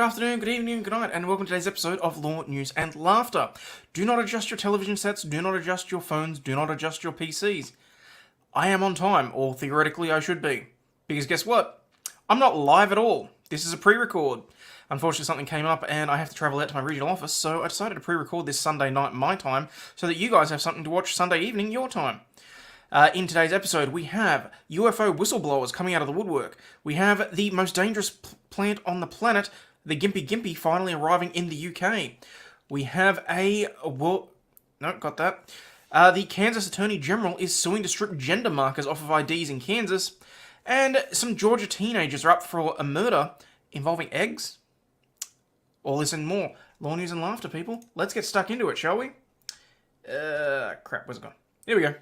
afternoon, good evening, good night, and welcome to today's episode of Law, News, and Laughter. Do not adjust your television sets, do not adjust your phones, do not adjust your PCs. I am on time, or theoretically I should be. Because guess what? I'm not live at all. This is a pre-record. Unfortunately, something came up and I have to travel out to my regional office, so I decided to pre-record this Sunday night my time, so that you guys have something to watch Sunday evening your time. In today's episode, we have UFO whistleblowers coming out of the woodwork. We have the most dangerous plant on the planet, the Gimpy Gimpy, finally arriving in the UK. We have the Kansas Attorney General is suing to strip gender markers off of IDs in Kansas. And some Georgia teenagers are up for a murder involving eggs. All this and more. Law, News, and Laughter, people. Let's get stuck into it, shall we? Crap, where's it gone? Here we go.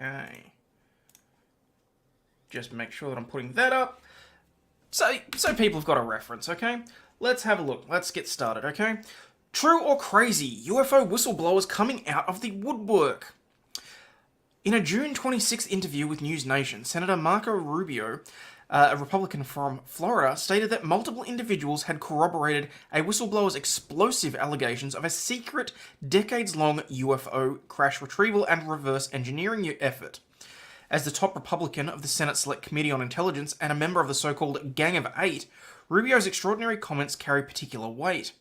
Okay. Just make sure that I'm putting that up. So people have got a reference, okay? Let's have a look. Let's get started, okay? True or crazy? UFO whistleblowers coming out of the woodwork. In a June 26th interview with News Nation, Senator Marco Rubio, a Republican from Florida, stated that multiple individuals had corroborated a whistleblower's explosive allegations of a secret, decades-long UFO crash retrieval and reverse engineering effort. As the top Republican of the Senate Select Committee on Intelligence and a member of the so-called Gang of Eight, Rubio's extraordinary comments carry particular weight.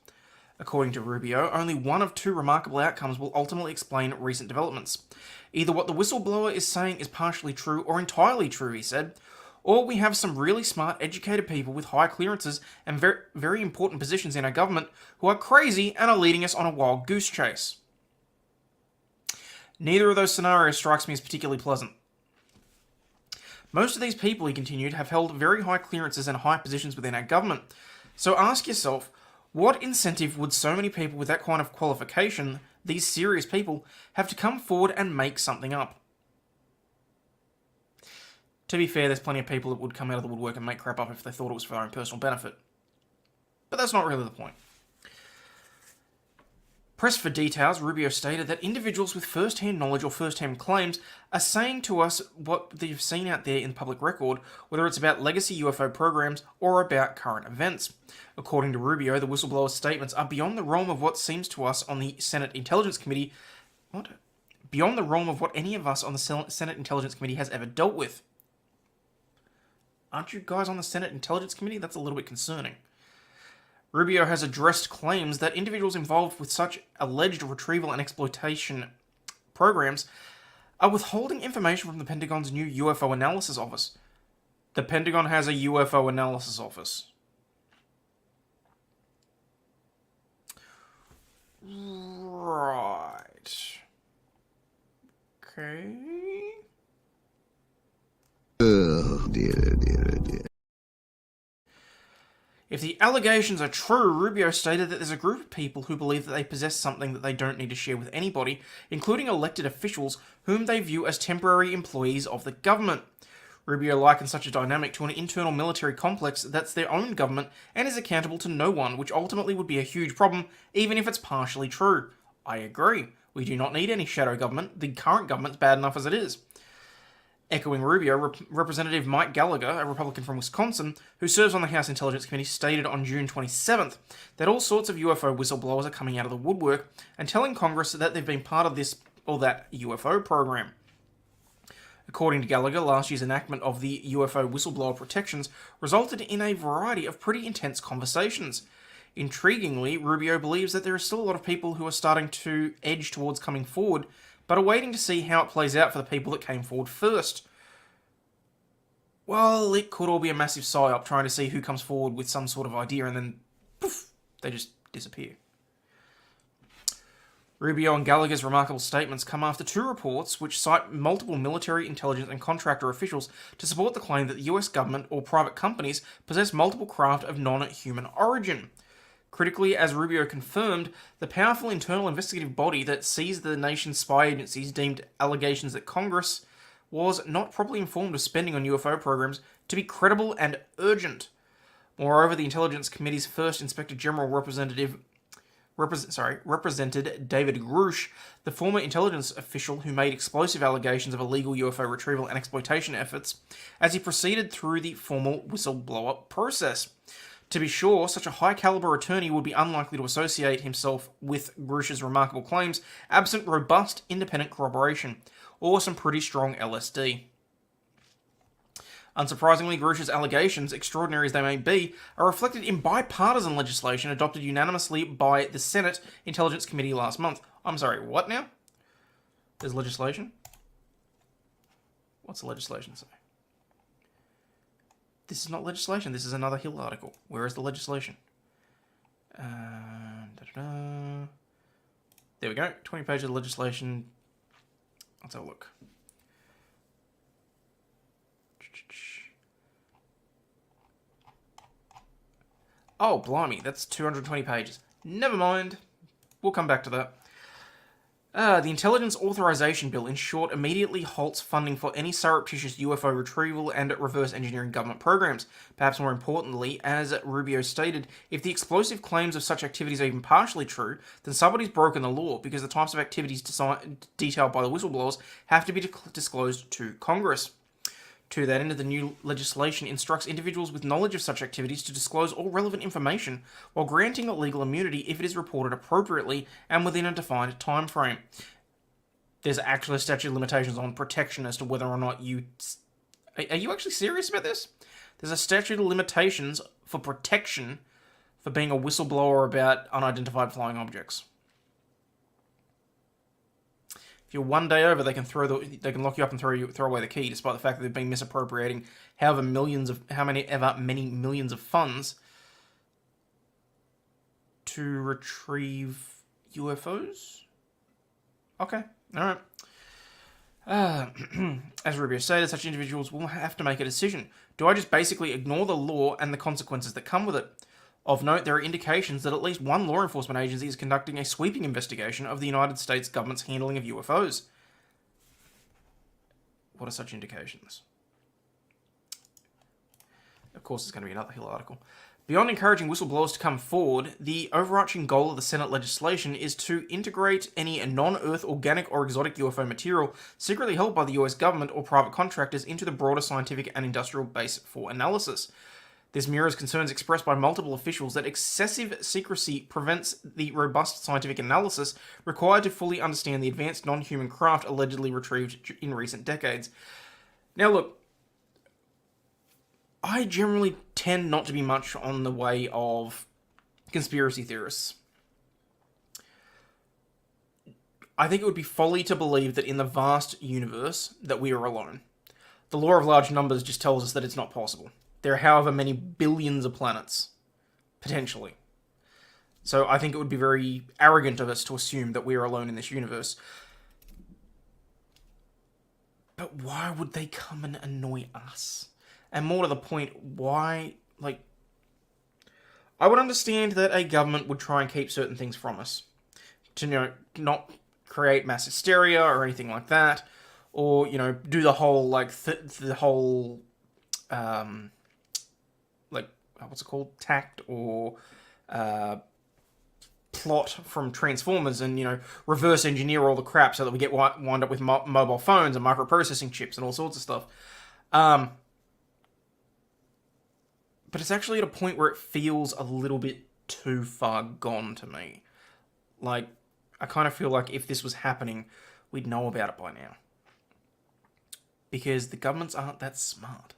According to Rubio, only one of two remarkable outcomes will ultimately explain recent developments. Either what the whistleblower is saying is partially true or entirely true, he said, or we have some really smart, educated people with high clearances and very important positions in our government who are crazy and are leading us on a wild goose chase. Neither of those scenarios strikes me as particularly pleasant. Most of these people, he continued, have held very high clearances and high positions within our government. So ask yourself, what incentive would so many people with that kind of qualification, these serious people, have to come forward and make something up? To be fair, there's plenty of people that would come out of the woodwork and make crap up if they thought it was for their own personal benefit. But that's not really the point. Pressed for details, Rubio stated that individuals with first-hand knowledge or first-hand claims are saying to us what they've seen out there in the public record, whether it's about legacy UFO programs or about current events. According to Rubio, the whistleblower's statements are beyond the realm of what seems to us on the Senate Intelligence Committee... Beyond the realm of what any of us on the Senate Intelligence Committee has ever dealt with. Aren't you guys on the Senate Intelligence Committee? That's a little bit concerning. Rubio has addressed claims that individuals involved with such alleged retrieval and exploitation programs are withholding information from the Pentagon's new UFO Analysis Office. The Pentagon has a UFO Analysis Office. Right. Okay. Oh, dear. If the allegations are true, Rubio stated that there's a group of people who believe that they possess something that they don't need to share with anybody, including elected officials whom they view as temporary employees of the government. Rubio likens such a dynamic to an internal military complex that's their own government and is accountable to no one, which ultimately would be a huge problem, even if it's partially true. I agree. We do not need any shadow government. The current government's bad enough as it is. Echoing Rubio, Representative Mike Gallagher, a Republican from Wisconsin, who serves on the House Intelligence Committee, stated on June 27th that all sorts of UFO whistleblowers are coming out of the woodwork and telling Congress that they've been part of this or that UFO program. According to Gallagher, last year's enactment of the UFO whistleblower protections resulted in a variety of pretty intense conversations. Intriguingly, Rubio believes that there are still a lot of people who are starting to edge towards coming forward, but are waiting to see how it plays out for the people that came forward first. Well, it could all be a massive psyop trying to see who comes forward with some sort of idea and then, poof, they just disappear. Rubio and Gallagher's remarkable statements come after two reports which cite multiple military, intelligence, and contractor officials to support the claim that the US government or private companies possess multiple craft of non-human origin. Critically, as Rubio confirmed, the powerful internal investigative body that sees the nation's spy agencies deemed allegations that Congress was not properly informed of spending on UFO programs to be credible and urgent. Moreover, the Intelligence Committee's first Inspector General represented David Grush, the former intelligence official who made explosive allegations of illegal UFO retrieval and exploitation efforts, as he proceeded through the formal whistleblower process. To be sure, such a high-caliber attorney would be unlikely to associate himself with Grush's remarkable claims, absent robust independent corroboration, or some pretty strong LSD. Unsurprisingly, Grush's allegations, extraordinary as they may be, are reflected in bipartisan legislation adopted unanimously by the Senate Intelligence Committee last month. I'm sorry, what now? There's legislation? What's the legislation say? This is not legislation, this is another Hill article. Where is the legislation? There we go, 20 pages of legislation. Let's have a look. Oh, blimey, that's 220 pages. Never mind. We'll come back to that. The Intelligence Authorization Bill, in short, immediately halts funding for any surreptitious UFO retrieval and reverse engineering government programs. Perhaps more importantly, as Rubio stated, if the explosive claims of such activities are even partially true, then somebody's broken the law, because the types of activities detailed by the whistleblowers have to be disclosed to Congress. To that end, the new legislation instructs individuals with knowledge of such activities to disclose all relevant information while granting legal immunity if it is reported appropriately and within a defined time frame. There's actually a statute of limitations on protection as to whether or not you... Are you actually serious about this? There's a statute of limitations for protection for being a whistleblower about unidentified flying objects. If you're one day over, they can lock you up and throw away the key, despite the fact that they've been misappropriating many millions of funds to retrieve UFOs. Okay, all right. As Rubio stated, such individuals will have to make a decision. Do I just basically ignore the law and the consequences that come with it? Of note, there are indications that at least one law enforcement agency is conducting a sweeping investigation of the United States government's handling of UFOs. What are such indications? Of course, there's going to be another Hill article. Beyond encouraging whistleblowers to come forward, the overarching goal of the Senate legislation is to integrate any non-Earth organic or exotic UFO material secretly held by the US government or private contractors into the broader scientific and industrial base for analysis. This mirrors concerns expressed by multiple officials that excessive secrecy prevents the robust scientific analysis required to fully understand the advanced non-human craft allegedly retrieved in recent decades. Now look, I generally tend not to be much on the way of conspiracy theorists. I think it would be folly to believe that in the vast universe that we are alone. The law of large numbers just tells us that it's not possible. There are however many billions of planets, potentially. So I think it would be very arrogant of us to assume that we are alone in this universe. But why would they come and annoy us? And more to the point, why, I would understand that a government would try and keep certain things from us. To, not create mass hysteria or anything like that. Or, do the whole, what's it called? Tact or plot from Transformers and, reverse engineer all the crap so that we get wind up with mobile phones and microprocessing chips and all sorts of stuff. But it's actually at a point where it feels a little bit too far gone to me. I kind of feel like if this was happening, we'd know about it by now. Because the governments aren't that smart.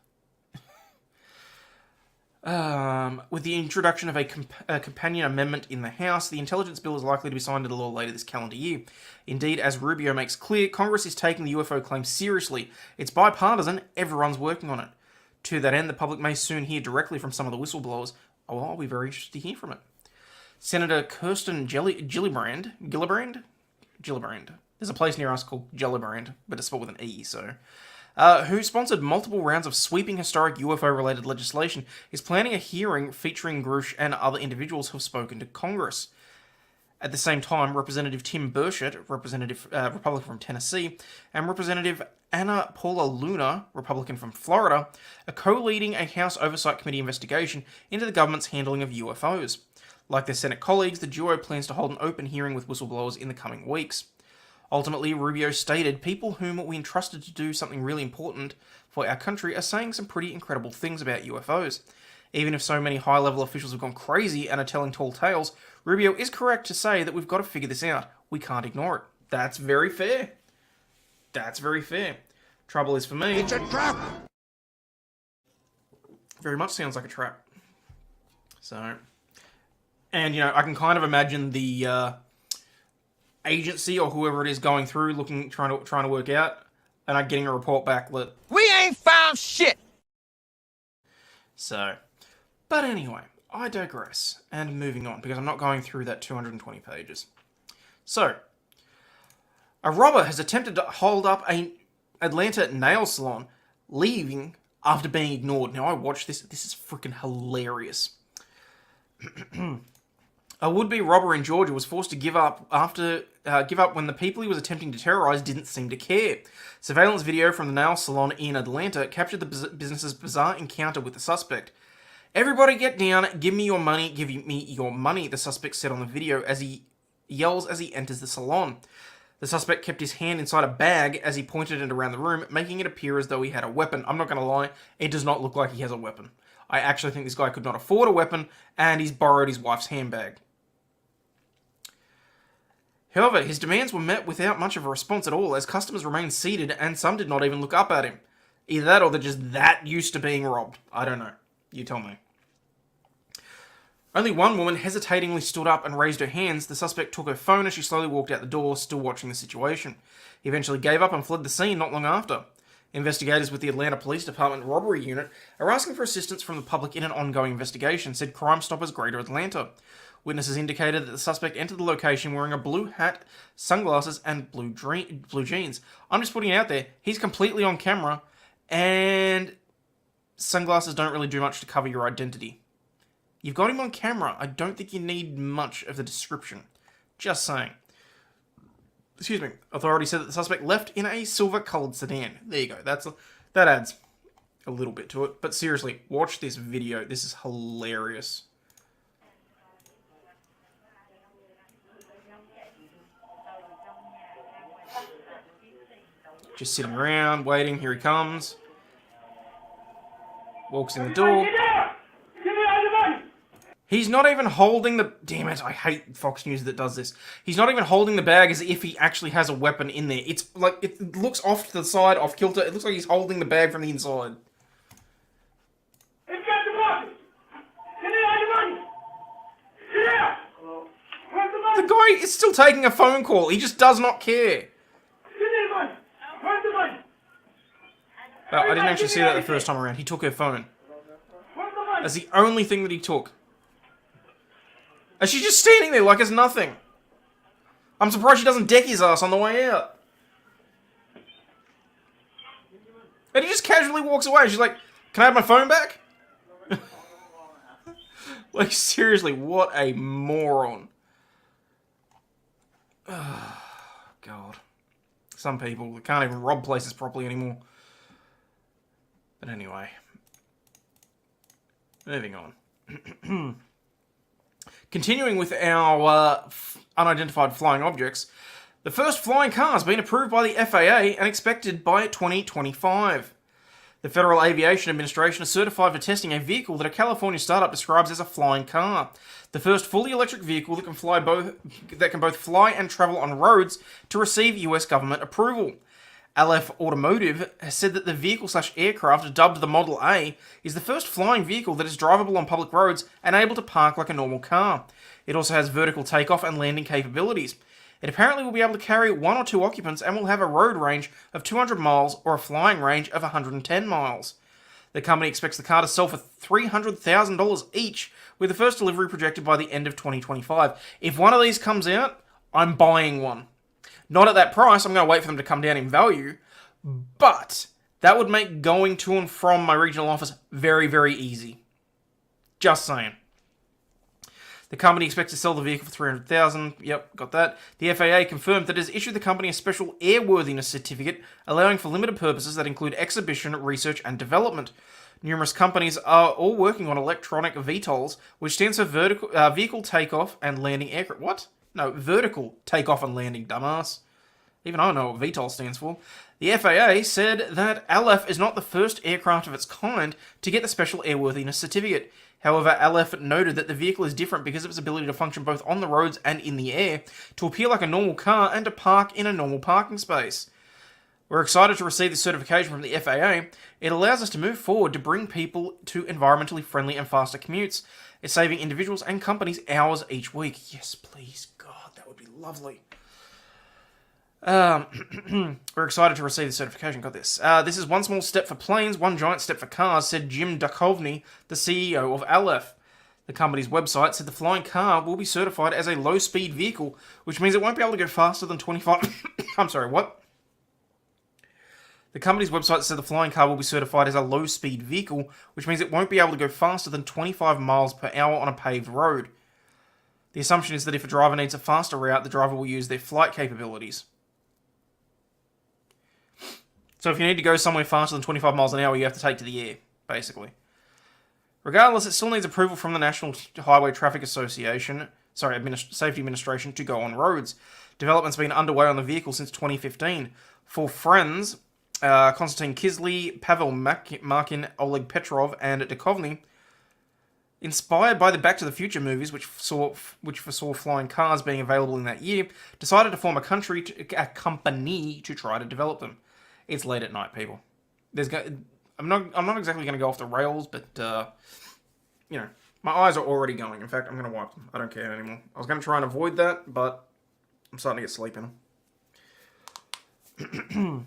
With the introduction of a companion amendment in the House, the intelligence bill is likely to be signed into law later this calendar year. Indeed, as Rubio makes clear, Congress is taking the UFO claim seriously. It's bipartisan, everyone's working on it. To that end, the public may soon hear directly from some of the whistleblowers. Oh, I'll be very interested to hear from it. Senator Kirsten Gillibrand There's a place near us called Gellibrand, but it's spelled with an E, so... who sponsored multiple rounds of sweeping historic UFO-related legislation, is planning a hearing featuring Grush and other individuals who have spoken to Congress. At the same time, Representative Tim Burchett, Republican from Tennessee, and Representative Anna Paula Luna, Republican from Florida, are co-leading a House Oversight Committee investigation into the government's handling of UFOs. Like their Senate colleagues, the duo plans to hold an open hearing with whistleblowers in the coming weeks. Ultimately, Rubio stated, people whom we entrusted to do something really important for our country are saying some pretty incredible things about UFOs. Even if so many high-level officials have gone crazy and are telling tall tales, Rubio is correct to say that we've got to figure this out. We can't ignore it. That's very fair. That's very fair. Trouble is for me... It's a trap! Very much sounds like a trap. So... And, I can kind of imagine the... agency or whoever it is going through trying to work out, and I'm getting a report back that we ain't found shit. So, but anyway, I digress, and moving on, because I'm not going through that 220 pages. So, a robber has attempted to hold up an Atlanta nail salon, leaving after being ignored. Now, I watched this. This is freaking hilarious. A would-be robber in Georgia was forced to give up when the people he was attempting to terrorize didn't seem to care. Surveillance video from the nail salon in Atlanta captured the business's bizarre encounter with the suspect. "Everybody get down, give me your money, give me your money," the suspect said on the video as he yells as he enters the salon. The suspect kept his hand inside a bag as he pointed it around the room, making it appear as though he had a weapon. I'm not going to lie, it does not look like he has a weapon. I actually think this guy could not afford a weapon, and he's borrowed his wife's handbag. However, his demands were met without much of a response at all, as customers remained seated and some did not even look up at him. Either that or they're just that used to being robbed. I don't know. You tell me. Only one woman hesitatingly stood up and raised her hands. The suspect took her phone as she slowly walked out the door, still watching the situation. He eventually gave up and fled the scene not long after. Investigators with the Atlanta Police Department Robbery Unit are asking for assistance from the public in an ongoing investigation, said Crime Stoppers Greater Atlanta. Witnesses indicated that the suspect entered the location wearing a blue hat, sunglasses, and blue jeans. I'm just putting it out there. He's completely on camera, and sunglasses don't really do much to cover your identity. You've got him on camera. I don't think you need much of the description. Just saying. Excuse me. Authorities said that the suspect left in a silver-coloured sedan. There you go. That adds a little bit to it. But seriously, watch this video. This is hilarious. Just sitting around, waiting. Here he comes. Walks in the door. He's not even holding the... Damn it, I hate Fox News that does this. He's not even holding the bag as if he actually has a weapon in there. It's like, it looks off to the side, off kilter. It looks like he's holding the bag from the inside. The guy is still taking a phone call. He just does not care. Oh, I didn't actually see that the first time around. He took her phone. That's the only thing that he took. And she's just standing there like it's nothing. I'm surprised she doesn't deck his ass on the way out. And he just casually walks away. She's like, "Can I have my phone back?" Like, seriously, what a moron. Oh, God. Some people can't even rob places properly anymore. But anyway. Moving on. Continuing with our unidentified flying objects, the first flying car has been approved by the FAA and expected by 2025. The Federal Aviation Administration is certified for testing a vehicle that a California startup describes as a flying car. The first fully electric vehicle that can both fly and travel on roads to receive US government approval. Aleph Automotive has said that the vehicle/aircraft, dubbed the Model A, is the first flying vehicle that is drivable on public roads and able to park like a normal car. It also has vertical takeoff and landing capabilities. It apparently will be able to carry 1 or 2 occupants and will have a road range of 200 miles or a flying range of 110 miles. The company expects the car to sell for $300,000 each, with the first delivery projected by the end of 2025. If one of these comes out, I'm buying one. Not at that price. I'm going to wait for them to come down in value. But that would make going to and from my regional office very, very easy. Just saying. The company expects to sell the vehicle for $300,000. Yep, got that. The FAA confirmed that it has issued the company a special airworthiness certificate, allowing for limited purposes that include exhibition, research, and development. Numerous companies are all working on electronic VTOLs, which stands for vehicle takeoff and landing aircraft. What? No, vertical takeoff and landing, dumbass. Even I know what VTOL stands for. The FAA said that Aleph is not the first aircraft of its kind to get the special airworthiness certificate. However, Aleph noted that the vehicle is different because of its ability to function both on the roads and in the air, to appear like a normal car and to park in a normal parking space. We're excited to receive this certification from the FAA. It allows us to move forward to bring people to environmentally friendly and faster commutes. It's saving individuals and companies hours each week. Yes, please, God, that would be lovely. We're excited to receive the certification. Got this. This is one small step for planes, one giant step for cars, said Jim Duchovny, the CEO of Aleph. The company's website said the flying car will be certified as a low-speed vehicle, which means it won't be able to go faster than 25... I'm sorry, what? The company's website said the flying car will be certified as a low-speed vehicle, which means it won't be able to go faster than 25 miles per hour on a paved road. The assumption is that if a driver needs a faster route, the driver will use their flight capabilities. So if you need to go somewhere faster than 25 miles an hour, you have to take to the air, basically. Regardless, it still needs approval from the National Highway Traffic Association, Safety Administration, to go on roads. Development's been underway on the vehicle since 2015. For friends, Konstantin Kisley, Pavel Markin, Oleg Petrov, and Duchovny, inspired by the Back to the Future movies, which foresaw flying cars being available in that year, decided to form a company to try to develop them. It's late at night, people. I'm not exactly going to go off the rails, but my eyes are already going. In fact, I'm going to wipe them. I don't care anymore. I was going to try and avoid that, but I'm starting to get sleep in them.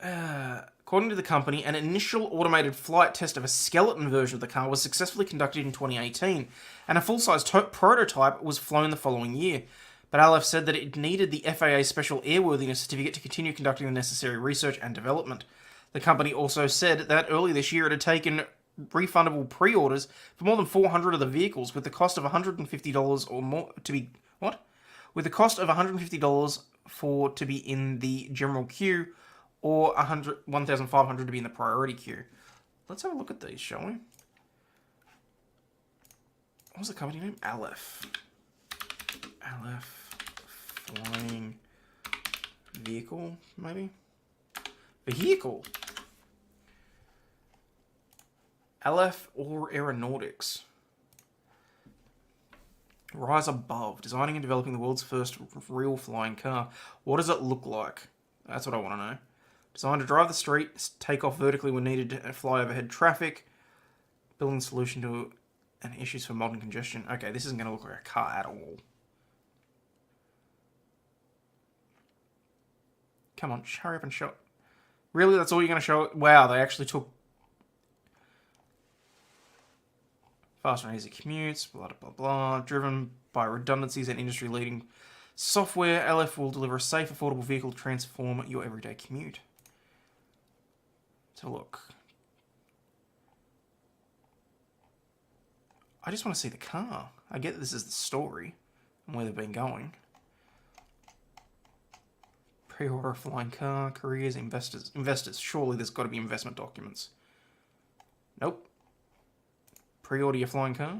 According to the company, an initial automated flight test of a skeleton version of the car was successfully conducted in 2018, and a full-size prototype was flown the following year. But Aleph said that it needed the FAA Special Airworthiness Certificate to continue conducting the necessary research and development. The company also said that earlier this year it had taken refundable pre-orders for more than 400 of the vehicles, with the cost of $150 or more to be... What? With the cost of $150 to be in the general queue, or $1,500 to be in the priority queue. Let's have a look at these, shall we? What was the company name? Aleph. Aleph flying vehicle, maybe? Vehicle. Aleph or Aeronautics. Rise above. Designing and developing the world's first real flying car. What does it look like? That's what I want to know. Designed to drive the street, take off vertically when needed to fly overhead traffic. Building solution to and issues for modern congestion. Okay, this isn't going to look like a car at all. Come on, hurry up and show it. Really, that's all you're going to show it? Wow, they actually took... Faster and easy commutes, blah, blah, blah. Driven by redundancies and industry-leading software, Aleph will deliver a safe, affordable vehicle to transform your everyday commute. So look. I just want to see the car. I get that this is the story and where they've been going. Pre-order a flying car, careers, investors. Surely there's got to be investment documents. Nope. Pre-order your flying car.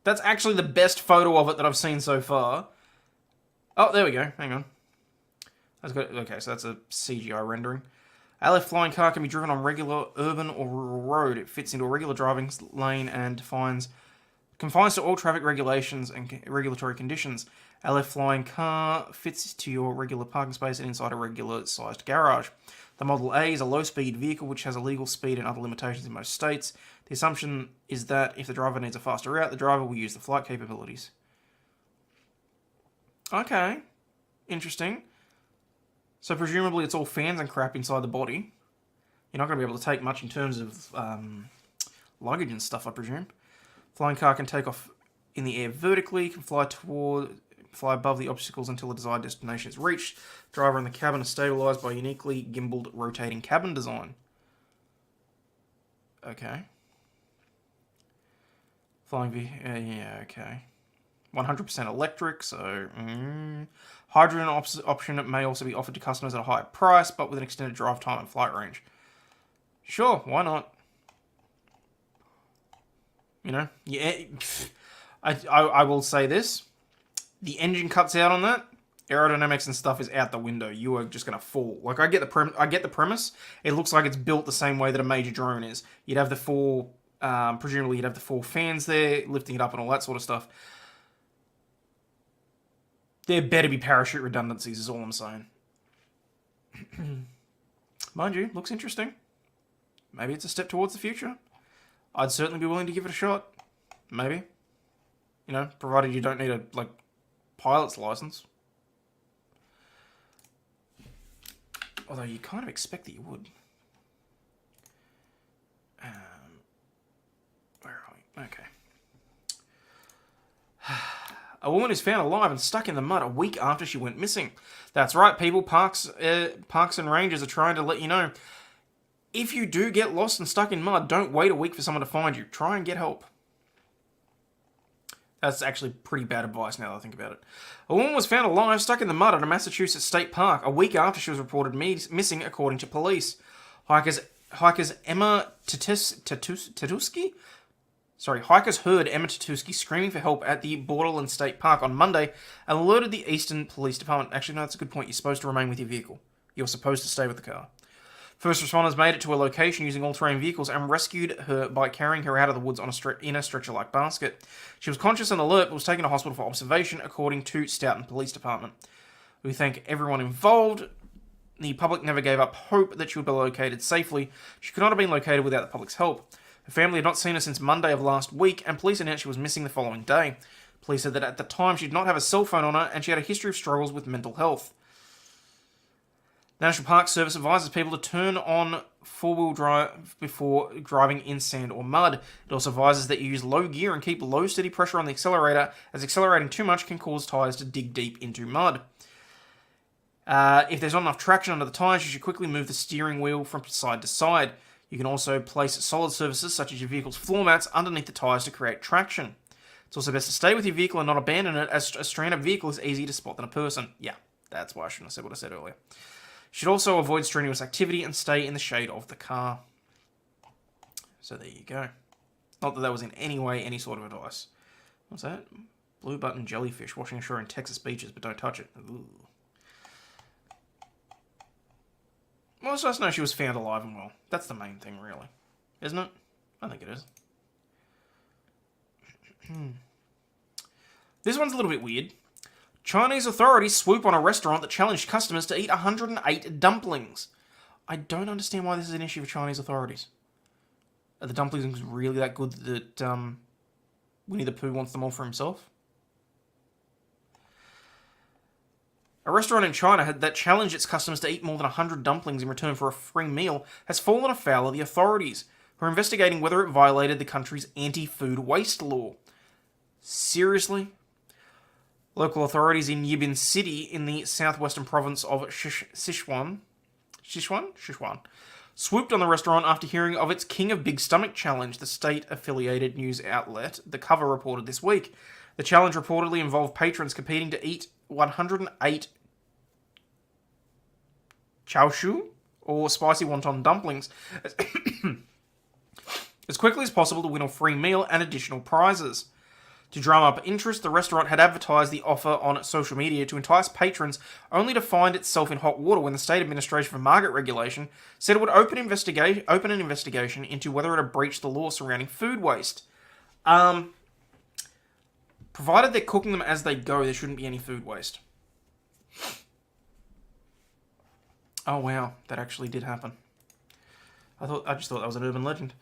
That's actually the best photo of it that I've seen so far. Oh, there we go. Hang on. Okay, so that's a CGI rendering. Aleph flying car can be driven on regular urban or rural road. It fits into a regular driving lane and confines to all traffic regulations and regulatory conditions. Aleph flying car fits to your regular parking space and inside a regular-sized garage. The Model A is a low-speed vehicle which has a legal speed and other limitations in most states. The assumption is that if the driver needs a faster route, the driver will use the flight capabilities. Okay. Interesting. So presumably it's all fans and crap inside the body. You're not going to be able to take much in terms of luggage and stuff, I presume. Flying car can take off in the air vertically, can fly toward fly above the obstacles until the desired destination is reached. Driver and the cabin are stabilized by a uniquely gimbaled rotating cabin design. Okay. Flying yeah, okay. 100% electric, so... Hydrogen option may also be offered to customers at a higher price, but with an extended drive time and flight range. Sure, why not? You know? Yeah. I will say this. The engine cuts out on that. Aerodynamics and stuff is out the window. You are just going to fall. Like, I get the premise. It looks like it's built the same way that a major drone is. You'd have the four... presumably you'd have the four fans there, lifting it up and all that sort of stuff. There better be parachute redundancies, is all I'm saying. Mind you, looks interesting. Maybe it's a step towards the future. I'd certainly be willing to give it a shot. Maybe. You know, provided you don't need a, like, pilot's license. Although you kind of expect that you would. Where are we? Okay. A woman is found alive and stuck in the mud a week after she went missing. That's right, people. Parks and rangers are trying to let you know. If you do get lost and stuck in mud, don't wait a week for someone to find you. Try and get help. That's actually pretty bad advice now that I think about it. A woman was found alive stuck in the mud at a Massachusetts state park a week after she was reported missing, according to police. Hikers heard Emma Tatuski screaming for help at the Borderland State Park on Monday and alerted the Eastern Police Department. Actually, no, that's a good point. You're supposed to remain with your vehicle. You're supposed to stay with the car. First responders made it to a location using all-terrain vehicles and rescued her by carrying her out of the woods on in a stretcher-like basket. She was conscious and alert, but was taken to hospital for observation, according to Stoughton Police Department. We thank everyone involved. The public never gave up hope that she would be located safely. She could not have been located without the public's help. Her family had not seen her since Monday of last week, and police announced she was missing the following day. Police said that at the time she did not have a cell phone on her, and she had a history of struggles with mental health. The National Park Service advises people to turn on four-wheel drive before driving in sand or mud. It also advises that you use low gear and keep low steady pressure on the accelerator, as accelerating too much can cause tyres to dig deep into mud. If there's not enough traction under the tyres, you should quickly move the steering wheel from side to side. You can also place solid surfaces, such as your vehicle's floor mats, underneath the tyres to create traction. It's also best to stay with your vehicle and not abandon it, as a stranded vehicle is easier to spot than a person. Yeah, that's why I shouldn't have said what I said earlier. You should also avoid strenuous activity and stay in the shade of the car. So there you go. Not that that was in any way any sort of advice. What's that? Blue button jellyfish washing ashore in Texas beaches, but don't touch it. Ooh. Well, it's nice to know she was found alive and well. That's the main thing, really. Isn't it? I think it is. This one's a little bit weird. Chinese authorities swoop on a restaurant that challenged customers to eat 108 dumplings. I don't understand why this is an issue for Chinese authorities. Are the dumplings really that good that Winnie the Pooh wants them all for himself? A restaurant in China that challenged its customers to eat more than 100 dumplings in return for a free meal has fallen afoul of the authorities, who are investigating whether it violated the country's anti-food waste law. Seriously? Local authorities in Yibin City in the southwestern province of Sichuan swooped on the restaurant after hearing of its King of Big Stomach challenge, the state-affiliated news outlet The Cover reported this week. The challenge reportedly involved patrons competing to eat 108 chaoshu, or spicy wonton dumplings, as quickly as possible to win a free meal and additional prizes. To drum up interest, the restaurant had advertised the offer on social media to entice patrons, only to find itself in hot water when the State Administration for Market Regulation said it would open an investigation into whether it had breached the law surrounding food waste. Provided they're cooking them as they go, there shouldn't be any food waste. Oh wow, that actually did happen. I just thought that was an urban legend.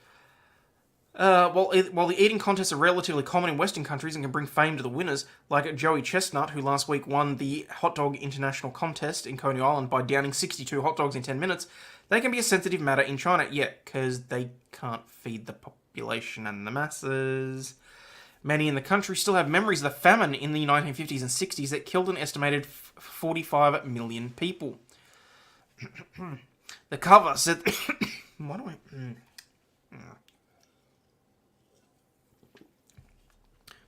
While the eating contests are relatively common in Western countries and can bring fame to the winners, like Joey Chestnut, who last week won the Hot Dog International Contest in Coney Island by downing 62 hot dogs in 10 minutes, they can be a sensitive matter in China, because they can't feed the population and the masses. Many in the country still have memories of the famine in the 1950s and 60s that killed an estimated 45 million people. The cover said... Why do I...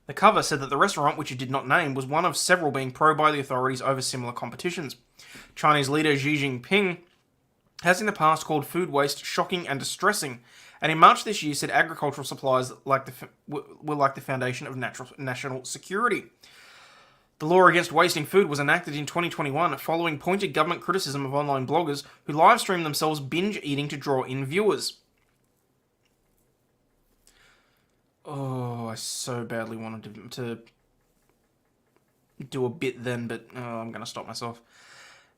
The cover said that the restaurant, which it did not name, was one of several being probed by the authorities over similar competitions. Chinese leader Xi Jinping has in the past called food waste shocking and distressing, and in March this year said agricultural supplies were like the foundation of national security. The law against wasting food was enacted in 2021 following pointed government criticism of online bloggers who live-streamed themselves binge eating to draw in viewers. Oh, I so badly wanted to do a bit then, but I'm going to stop myself.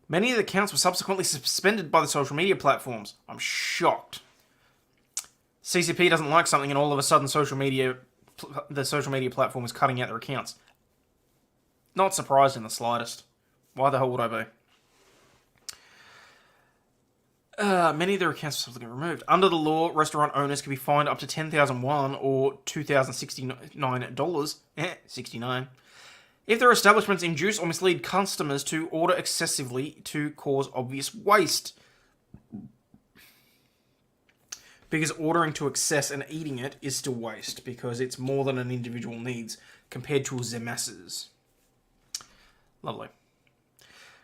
Many of the accounts were subsequently suspended by the social media platforms. I'm shocked. CCP doesn't like something and all of a sudden the social media platform is cutting out their accounts. Not surprised in the slightest. Why the hell would I be? Many of their accounts were subsequently removed. Under the law, restaurant owners can be fined up to 10,000 won or $2,069. 69. If their establishments induce or mislead customers to order excessively to cause obvious waste. Because ordering to excess and eating it is still waste, because it's more than an individual needs compared to the masses. Lovely.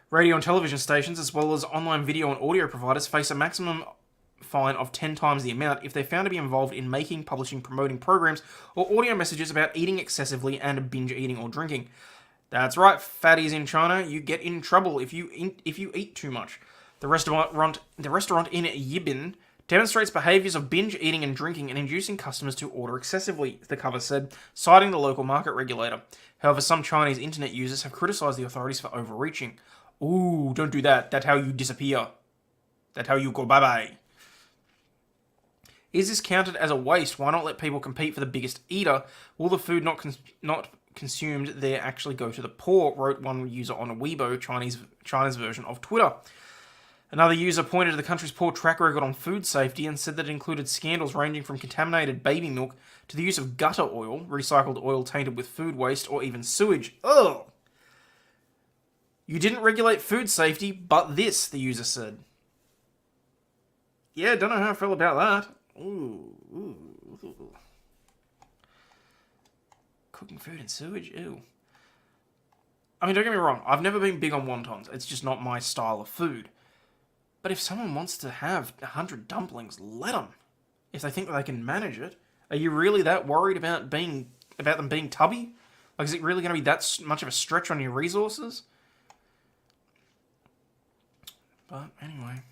Radio and television stations, as well as online video and audio providers, face a maximum fine of 10 times the amount if they're found to be involved in making, publishing, promoting programs or audio messages about eating excessively and binge eating or drinking. That's right, fatties in China, you get in trouble if you eat too much. The restaurant in Yibin demonstrates behaviours of binge eating and drinking and inducing customers to order excessively, the cover said, citing the local market regulator. However, some Chinese internet users have criticised the authorities for overreaching. Ooh, don't do that. That's how you disappear. That's how you go bye-bye. Is this counted as a waste? Why not let people compete for the biggest eater? Will the food not consumed there actually go to the poor? Wrote one user on Weibo, China's version of Twitter. Another user pointed to the country's poor track record on food safety and said that it included scandals ranging from contaminated baby milk to the use of gutter oil, recycled oil tainted with food waste, or even sewage. Ugh! You didn't regulate food safety, but this, the user said. Yeah, don't know how I feel about that. Ooh. Cooking food in sewage? Ew. I mean, don't get me wrong, I've never been big on wontons. It's just not my style of food. But if someone wants to have 100 dumplings, let them. If they think that they can manage it. Are you really that worried about them being tubby? Like, is it really going to be that much of a stretch on your resources? But anyway.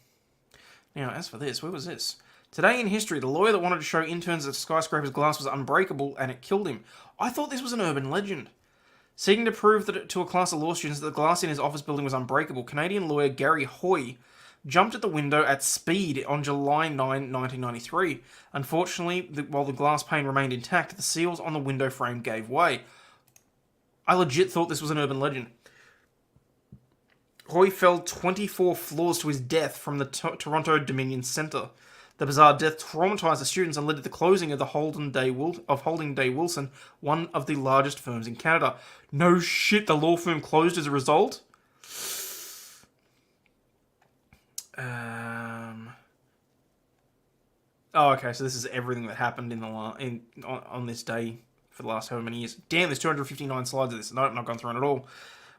Now, as for this, where was this? Today in history, the lawyer that wanted to show interns that skyscraper's glass was unbreakable and it killed him. I thought this was an urban legend. Seeking to prove to a class of law students that the glass in his office building was unbreakable, Canadian lawyer Gary Hoy jumped at the window at speed on July 9, 1993. Unfortunately, while the glass pane remained intact, the seals on the window frame gave way. I legit thought this was an urban legend. Hoy fell 24 floors to his death from the Toronto Dominion Centre. The bizarre death traumatised the students and led to the closing of the Holding Day Wilson, one of the largest firms in Canada. No shit, the law firm closed as a result? Oh, okay, so this is everything that happened on this day for the last however many years. Damn, there's 259 slides of this. No, I'm not going through it at all.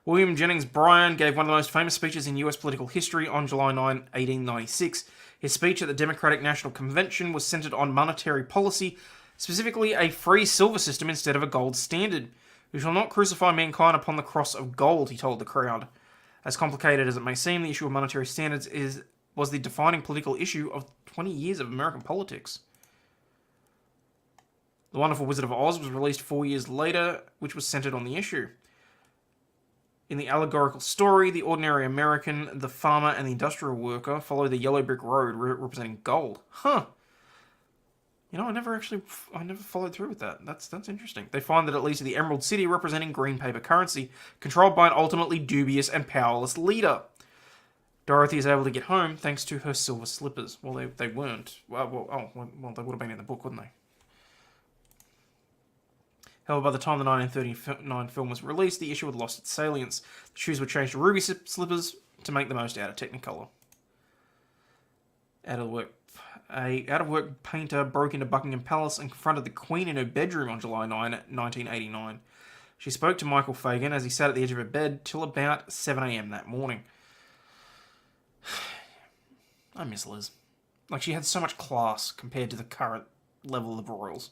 William Jennings Bryan gave one of the most famous speeches in US political history on July 9, 1896. His speech at the Democratic National Convention was centered on monetary policy, specifically a free silver system instead of a gold standard. We shall not crucify mankind upon the cross of gold, he told the crowd. As complicated as it may seem, the issue of monetary standards was the defining political issue of 20 years of American politics. The Wonderful Wizard of Oz was released 4 years later, which was centered on the issue. In the allegorical story, the ordinary American, the farmer, and the industrial worker follow the yellow brick road representing gold. Huh. You know, I never followed through with that. That's interesting. They find that it leads to the Emerald City representing green paper currency, controlled by an ultimately dubious and powerless leader. Dorothy is able to get home thanks to her silver slippers. Well, they weren't. Well, they would have been in the book, wouldn't they? However, by the time the 1939 film was released, the issue had lost its salience. The shoes were changed to ruby slippers to make the most out of Technicolor. Out of work painter broke into Buckingham Palace and confronted the Queen in her bedroom on July 9, 1989. She spoke to Michael Fagan as he sat at the edge of her bed till about 7 a.m. that morning. I miss Liz. Like, she had so much class compared to the current level of royals.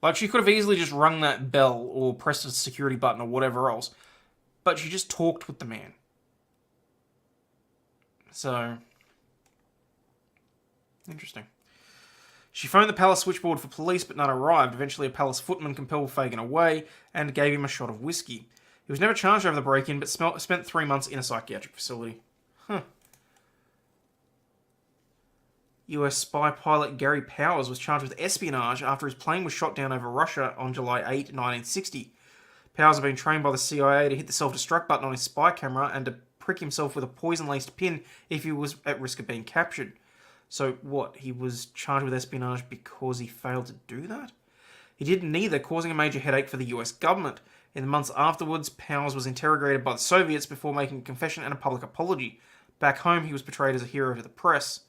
Like, she could have easily just rung that bell or pressed a security button or whatever else, but she just talked with the man. So, interesting. She phoned the palace switchboard for police, but none arrived. Eventually, a palace footman compelled Fagan away and gave him a shot of whiskey. He was never charged over the break-in, but spent 3 months in a psychiatric facility. Huh. US spy pilot Gary Powers was charged with espionage after his plane was shot down over Russia on July 8, 1960. Powers had been trained by the CIA to hit the self-destruct button on his spy camera and to prick himself with a poison-laced pin if he was at risk of being captured. So what, he was charged with espionage because he failed to do that? He did neither, causing a major headache for the US government. In the months afterwards, Powers was interrogated by the Soviets before making a confession and a public apology. Back home, he was portrayed as a hero to the press.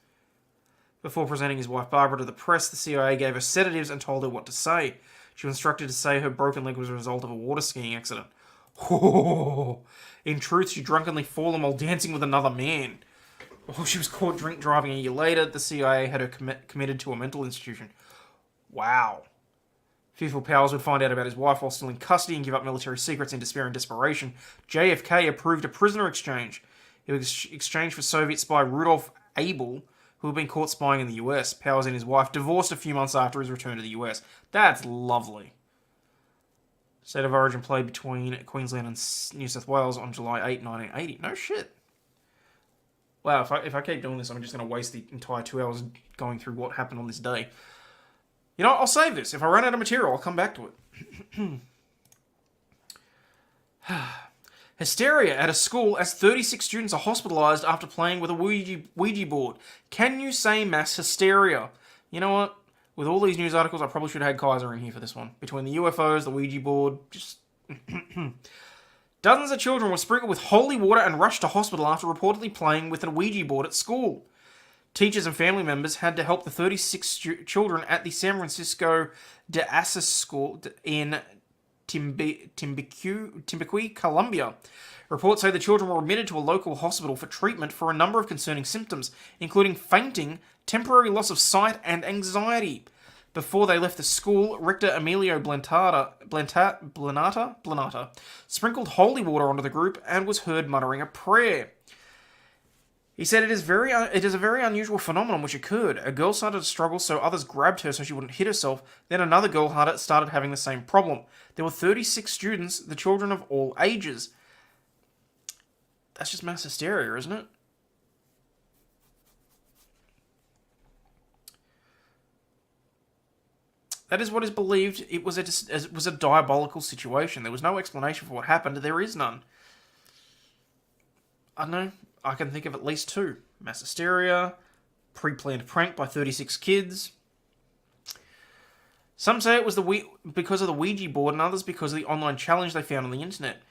Before presenting his wife Barbara to the press, the CIA gave her sedatives and told her what to say. She was instructed to say her broken leg was a result of a water skiing accident. Oh, in truth, she drunkenly fallen while dancing with another man. Oh, she was caught drink driving a year later. The CIA had her committed to a mental institution. Wow. Fearful Powers would find out about his wife while still in custody and give up military secrets in despair and desperation. JFK approved a prisoner exchange. It was exchanged for Soviet spy Rudolf Abel, who had been caught spying in the US. Powers and his wife divorced a few months after his return to the US. That's lovely. State of origin played between Queensland and New South Wales on July 8, 1980. No shit. Wow, if I keep doing this, I'm just going to waste the entire 2 hours going through what happened on this day. You know, I'll save this. If I run out of material, I'll come back to it. Hysteria at a school as 36 students are hospitalised after playing with a Ouija board. Can you say mass hysteria? You know what? With all these news articles, I probably should have had Kaiser in here for this one. Between the UFOs, the Ouija board, just... Dozens of children were sprinkled with holy water and rushed to hospital after reportedly playing with a Ouija board at school. Teachers and family members had to help the 36 children at the San Francisco de Assis School in Timbiquí, Colombia. Reports say the children were admitted to a local hospital for treatment for a number of concerning symptoms, including fainting, temporary loss of sight, and anxiety. Before they left the school, Rector Emilio Blanata sprinkled holy water onto the group and was heard muttering a prayer. He said it is a very unusual phenomenon which occurred. A girl started to struggle, so others grabbed her so she wouldn't hit herself. Then another girl started having the same problem. There were 36 students, the children of all ages. That's just mass hysteria, isn't it? That is what is believed. It was a diabolical situation. There was no explanation for what happened. There is none. I don't know. I can think of at least two. Mass hysteria, pre-planned prank by 36 kids. Some say it was because of the Ouija board and others because of the online challenge they found on the internet.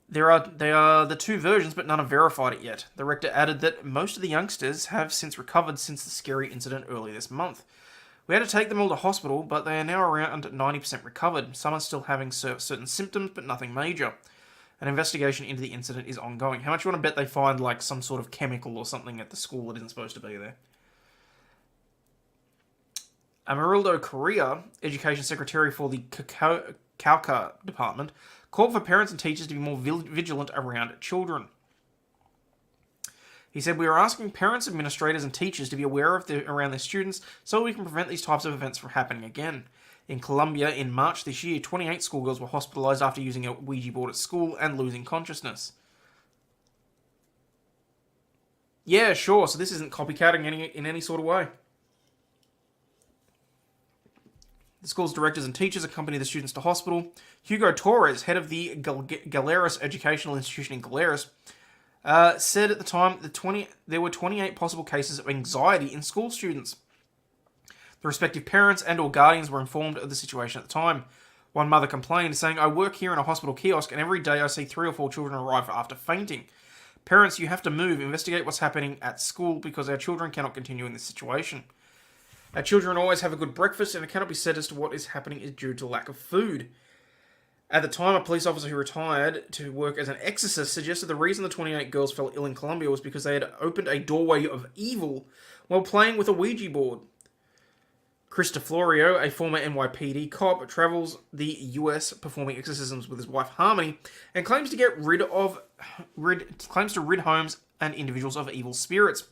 They are the two versions, but none have verified it yet. The rector added that most of the youngsters have since recovered since the scary incident earlier this month. We had to take them all to hospital, but they are now around 90% recovered. Some are still having certain symptoms, but nothing major. An investigation into the incident is ongoing. How much you want to bet they find like some sort of chemical or something at the school that isn't supposed to be there? Amarildo Correa, Education Secretary for the Cauca Department, called for parents and teachers to be more vigilant around children. He said, "We are asking parents, administrators, and teachers to be aware around their students so we can prevent these types of events from happening again." In Colombia, in March this year, 28 schoolgirls were hospitalized after using a Ouija board at school and losing consciousness. Yeah, sure, so this isn't copycatting in any sort of way. The school's directors and teachers accompany the students to hospital. Hugo Torres, head of the Galeras Educational Institution in Galeras, said at the time that there were 28 possible cases of anxiety in school students. The respective parents and or guardians were informed of the situation at the time. One mother complained, saying, "I work here in a hospital kiosk and every day I see 3 or 4 children arrive after fainting. Parents, you have to move, investigate what's happening at school because our children cannot continue in this situation. Our children always have a good breakfast and it cannot be said as to what is happening is due to lack of food." At the time, a police officer who retired to work as an exorcist suggested the reason the 28 girls fell ill in Colombia was because they had opened a doorway of evil while playing with a Ouija board. Chris DeFlorio, a former NYPD cop, travels the US performing exorcisms with his wife Harmony and claims to rid homes and individuals of evil spirits.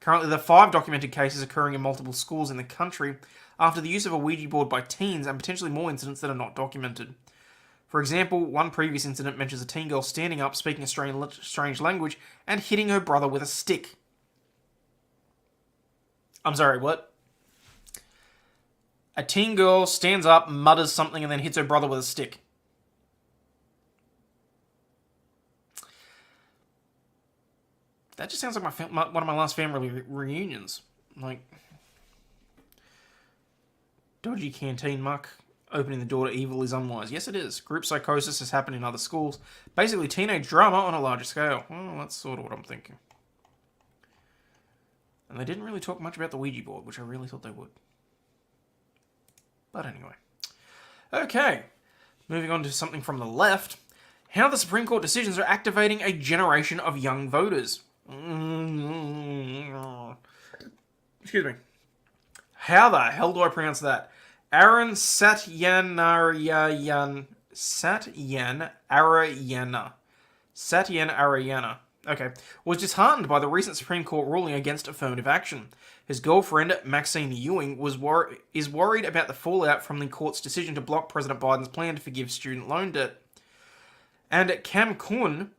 Currently, there are 5 documented cases occurring in multiple schools in the country after the use of a Ouija board by teens and potentially more incidents that are not documented. For example, one previous incident mentions a teen girl standing up, speaking a strange language, and hitting her brother with a stick. I'm sorry, what? A teen girl stands up, mutters something, and then hits her brother with a stick. That just sounds like one of my last family reunions. Like, dodgy canteen muck. Opening the door to evil is unwise. Yes, it is. Group psychosis has happened in other schools. Basically, teenage drama on a larger scale. Well, that's sort of what I'm thinking. And they didn't really talk much about the Ouija board, which I really thought they would. But anyway. Okay. Moving on to something from the left. How the Supreme Court decisions are activating a generation of young voters. Excuse me. How the hell do I pronounce that? Aaron Satyanarayana. Okay. Was disheartened by the recent Supreme Court ruling against affirmative action. His girlfriend, Maxine Ewing, is worried about the fallout from the court's decision to block President Biden's plan to forgive student loan debt. And Cancun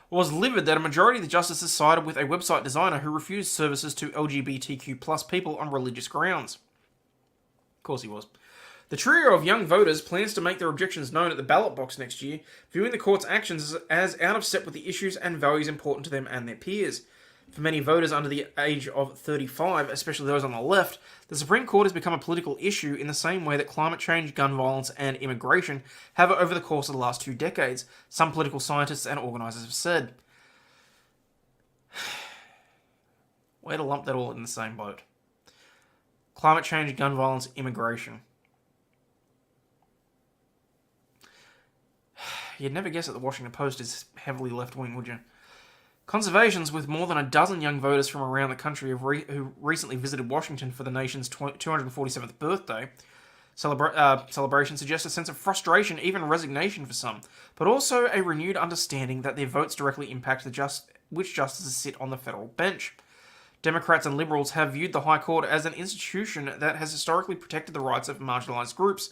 was livid that a majority of the justices sided with a website designer who refused services to LGBTQ plus people on religious grounds. Of course he was. The trio of young voters plans to make their objections known at the ballot box next year, viewing the court's actions as out of step with the issues and values important to them and their peers. For many voters under the age of 35, especially those on the left, the Supreme Court has become a political issue in the same way that climate change, gun violence, and immigration have over the course of the last 2 decades, some political scientists and organisers have said. Way to lump that all in the same boat. Climate change, gun violence, immigration. You'd never guess that the Washington Post is heavily left-wing, would you? Conservations with more than a dozen young voters from around the country who recently visited Washington for the nation's 247th birthday celebration suggest a sense of frustration, even resignation for some, but also a renewed understanding that their votes directly impact which justices sit on the federal bench. Democrats and Liberals have viewed the High Court as an institution that has historically protected the rights of marginalised groups,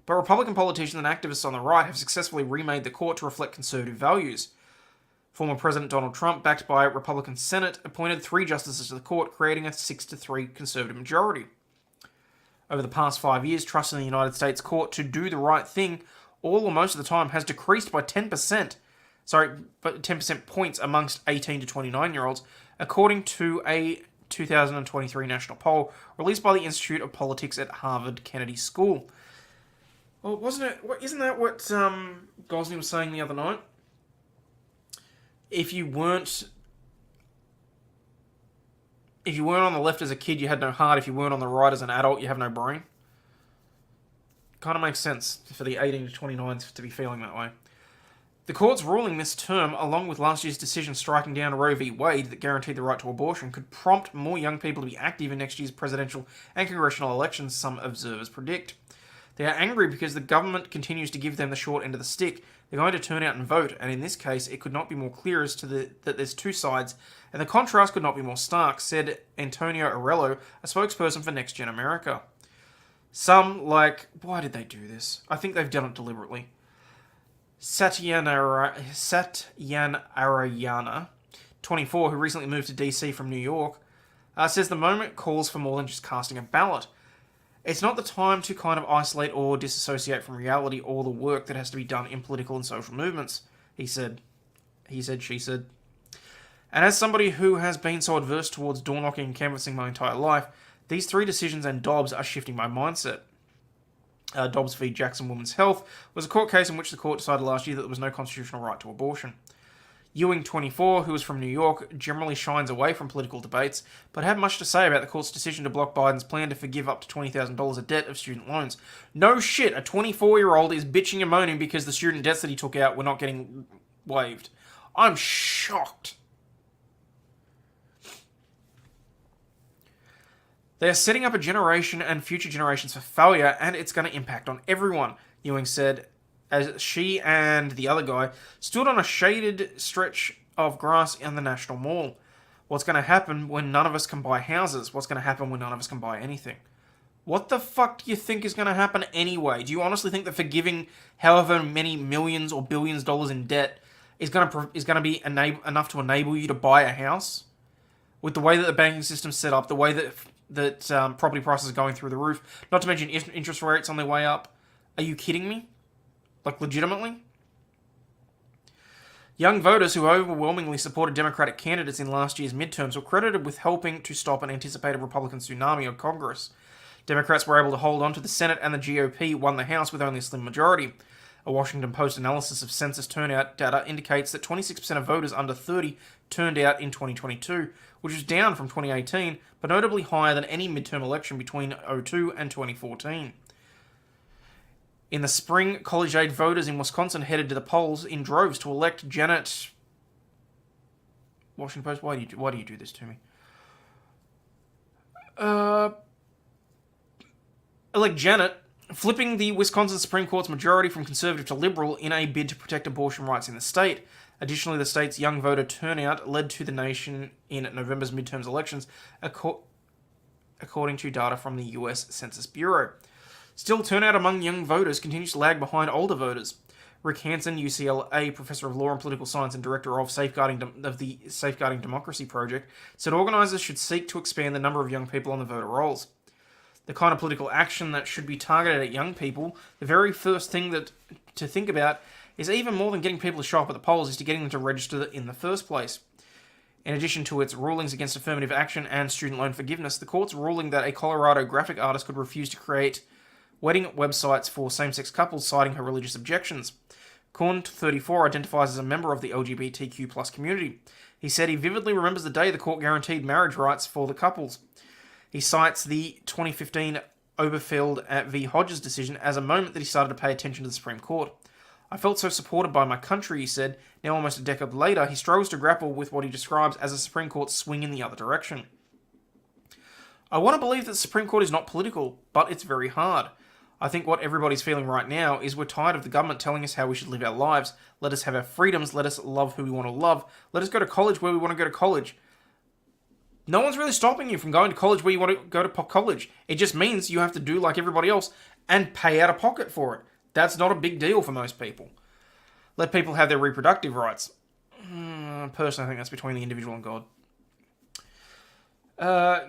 but Republican politicians and activists on the right have successfully remade the court to reflect conservative values. Former President Donald Trump, backed by Republican Senate, appointed 3 justices to the court, creating a 6-3 conservative majority. Over the past 5 years, trust in the United States court to do the right thing, all or most of the time, has decreased by 10%. 10% points amongst 18 to 29-year-olds, according to a 2023 national poll released by the Institute of Politics at Harvard Kennedy School. Well, isn't that what Gosney was saying the other night? If you weren't on the left as a kid, you had no heart. If you weren't on the right as an adult, you have no brain. Kind of makes sense for the 18 to 29s to be feeling that way. The court's ruling this term, along with last year's decision striking down Roe v. Wade that guaranteed the right to abortion, could prompt more young people to be active in next year's presidential and congressional elections, some observers predict. They are angry because the government continues to give them the short end of the stick. They're going to turn out and vote, and in this case, it could not be more clear as to that there's 2 sides, and the contrast could not be more stark, said Antonio Arello, a spokesperson for Next Gen America. Some, why did they do this? I think they've done it deliberately. Satyanarayana, 24, who recently moved to DC from New York, says the moment calls for more than just casting a ballot. It's not the time to kind of isolate or disassociate from reality all the work that has to be done in political and social movements, he said. She said. And as somebody who has been so adverse towards door knocking and canvassing my entire life, these three decisions and Dobbs are shifting my mindset. Dobbs v. Jackson Women's Health was a court case in which the court decided last year that there was no constitutional right to abortion. Ewing, 24, who is from New York, generally shines away from political debates, but had much to say about the court's decision to block Biden's plan to forgive up to $20,000 of debt of student loans. No shit, a 24-year-old is bitching and moaning because the student debts that he took out were not getting waived. I'm shocked. They are setting up a generation and future generations for failure, and it's going to impact on everyone, Ewing said, as she and the other guy stood on a shaded stretch of grass in the National Mall. What's going to happen when none of us can buy houses? What's going to happen when none of us can buy anything? What the fuck do you think is going to happen anyway? Do you honestly think that forgiving however many millions or billions of dollars in debt is going to be enough to enable you to buy a house? With the way that the banking system's set up, the way that property prices are going through the roof, not to mention interest rates on their way up. Are you kidding me? Like, legitimately? Young voters who overwhelmingly supported Democratic candidates in last year's midterms were credited with helping to stop an anticipated Republican tsunami of Congress. Democrats were able to hold on to the Senate, and the GOP won the House with only a slim majority. A Washington Post analysis of census turnout data indicates that 26% of voters under 30 turned out in 2022, which was down from 2018, but notably higher than any midterm election between 2002 and 2014. In the spring, college-age voters in Wisconsin headed to the polls in droves to elect Janet... Washington Post, why do you do this to me? Elect Janet, flipping the Wisconsin Supreme Court's majority from conservative to liberal in a bid to protect abortion rights in the state. Additionally, the state's young voter turnout led to the nation in November's midterms elections, according to data from the AUS Census Bureau. Still, turnout among young voters continues to lag behind older voters. Rick Hansen, UCLA professor of law and political science and director of the Safeguarding Democracy Project, said organisers should seek to expand the number of young people on the voter rolls. The kind of political action that should be targeted at young people, the very first thing to think about is even more than getting people to show up at the polls is to getting them to register in the first place. In addition to its rulings against affirmative action and student loan forgiveness, the court's ruling that a Colorado graphic artist could refuse to create wedding websites for same-sex couples, citing her religious objections. Korn, 34, identifies as a member of the LGBTQ+ community. He said he vividly remembers the day the court guaranteed marriage rights for the couples. He cites the 2015 Oberfeld v. Hodges decision as a moment that he started to pay attention to the Supreme Court. I felt so supported by my country, he said. Now, almost a decade later, he struggles to grapple with what he describes as a Supreme Court swing in the other direction. I want to believe that the Supreme Court is not political, but it's very hard. I think what everybody's feeling right now is we're tired of the government telling us how we should live our lives. Let us have our freedoms. Let us love who we want to love. Let us go to college where we want to go to college. No one's really stopping you from going to college where you want to go to college. It just means you have to do like everybody else and pay out of pocket for it. That's not a big deal for most people. Let people have their reproductive rights. Personally, I think that's between the individual and God.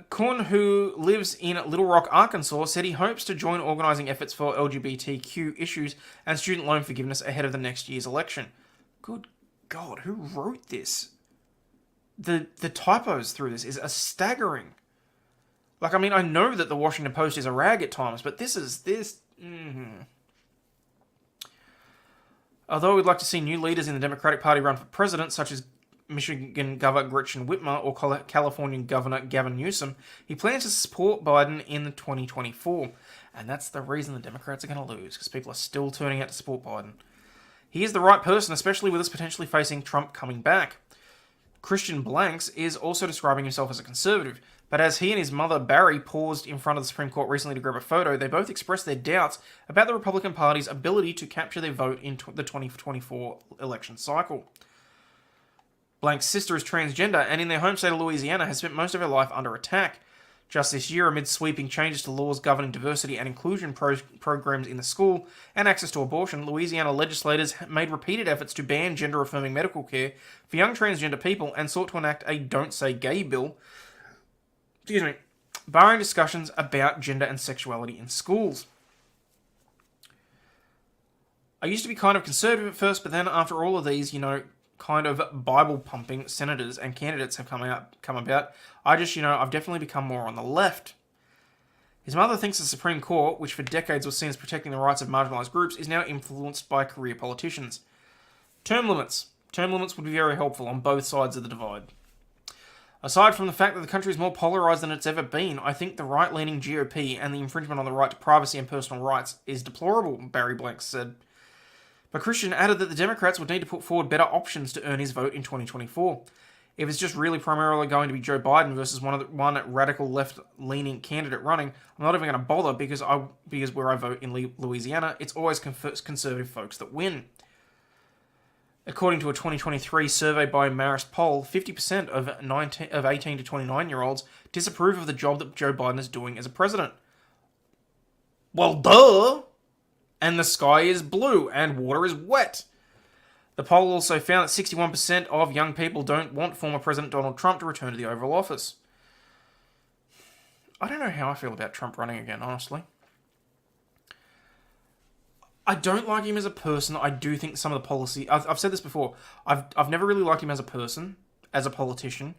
Korn, who lives in Little Rock, Arkansas, said he hopes to join organising efforts for LGBTQ issues and student loan forgiveness ahead of the next year's election. Good God, who wrote this? The typos through this is staggering. Like, I mean, I know that the Washington Post is a rag at times, but this. Although we'd like to see new leaders in the Democratic Party run for president, such as Michigan Governor Gretchen Whitmer or California Governor Gavin Newsom, he plans to support Biden in 2024. And that's the reason the Democrats are going to lose, because people are still turning out to support Biden. He is the right person, especially with us potentially facing Trump coming back. Christian Blanks is also describing himself as a conservative, but as he and his mother Barry paused in front of the Supreme Court recently to grab a photo, they both expressed their doubts about the Republican Party's ability to capture their vote in the 2024 election cycle. Blank's sister is transgender and in their home state of Louisiana has spent most of her life under attack. Just this year, amid sweeping changes to laws governing diversity and inclusion programs in the school and access to abortion, Louisiana legislators made repeated efforts to ban gender-affirming medical care for young transgender people and sought to enact a Don't Say Gay bill, barring discussions about gender and sexuality in schools. I used to be kind of conservative at first, but then after all of these, kind of Bible-pumping senators and candidates have come about, I've definitely become more on the left. His mother thinks the Supreme Court, which for decades was seen as protecting the rights of marginalised groups, is now influenced by career politicians. Term limits. Term limits would be very helpful on both sides of the divide. Aside from the fact that the country is more polarised than it's ever been, I think the right-leaning GOP and the infringement on the right to privacy and personal rights is deplorable, Barry Blanks said. But Christian added that the Democrats would need to put forward better options to earn his vote in 2024. If it's just really primarily going to be Joe Biden versus one radical left-leaning candidate running, I'm not even going to bother because where I vote in Louisiana, it's always conservative folks that win. According to a 2023 survey by Marist Poll, 50% of 18 to 29-year-olds disapprove of the job that Joe Biden is doing as a president. Well, duh! And the sky is blue and water is wet. The poll also found that 61% of young people don't want former President Donald Trump to return to the Oval Office. I don't know how I feel about Trump running again, honestly. I don't like him as a person. I do think some of the policy... I've said this before. I've never really liked him as a person, as a politician,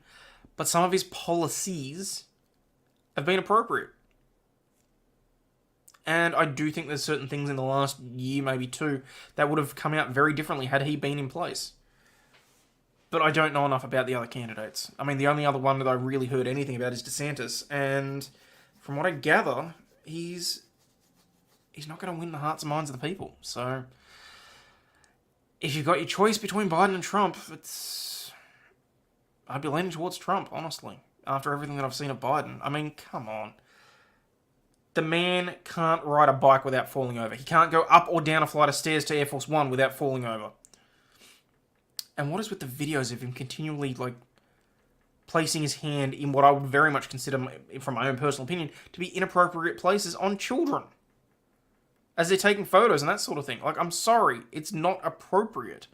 but some of his policies have been appropriate. And I do think there's certain things in the last year, maybe two, that would have come out very differently had he been in place. But I don't know enough about the other candidates. I mean, the only other one that I really heard anything about is DeSantis. And from what I gather, he's not going to win the hearts and minds of the people. So, if you've got your choice between Biden and Trump, I'd be leaning towards Trump, honestly, after everything that I've seen of Biden. I mean, come on. The man can't ride a bike without falling over. He can't go up or down a flight of stairs to Air Force One without falling over. And what is with the videos of him continually, placing his hand in what I would very much consider, from my own personal opinion, to be inappropriate places on children? As they're taking photos and that sort of thing. I'm sorry, it's not appropriate.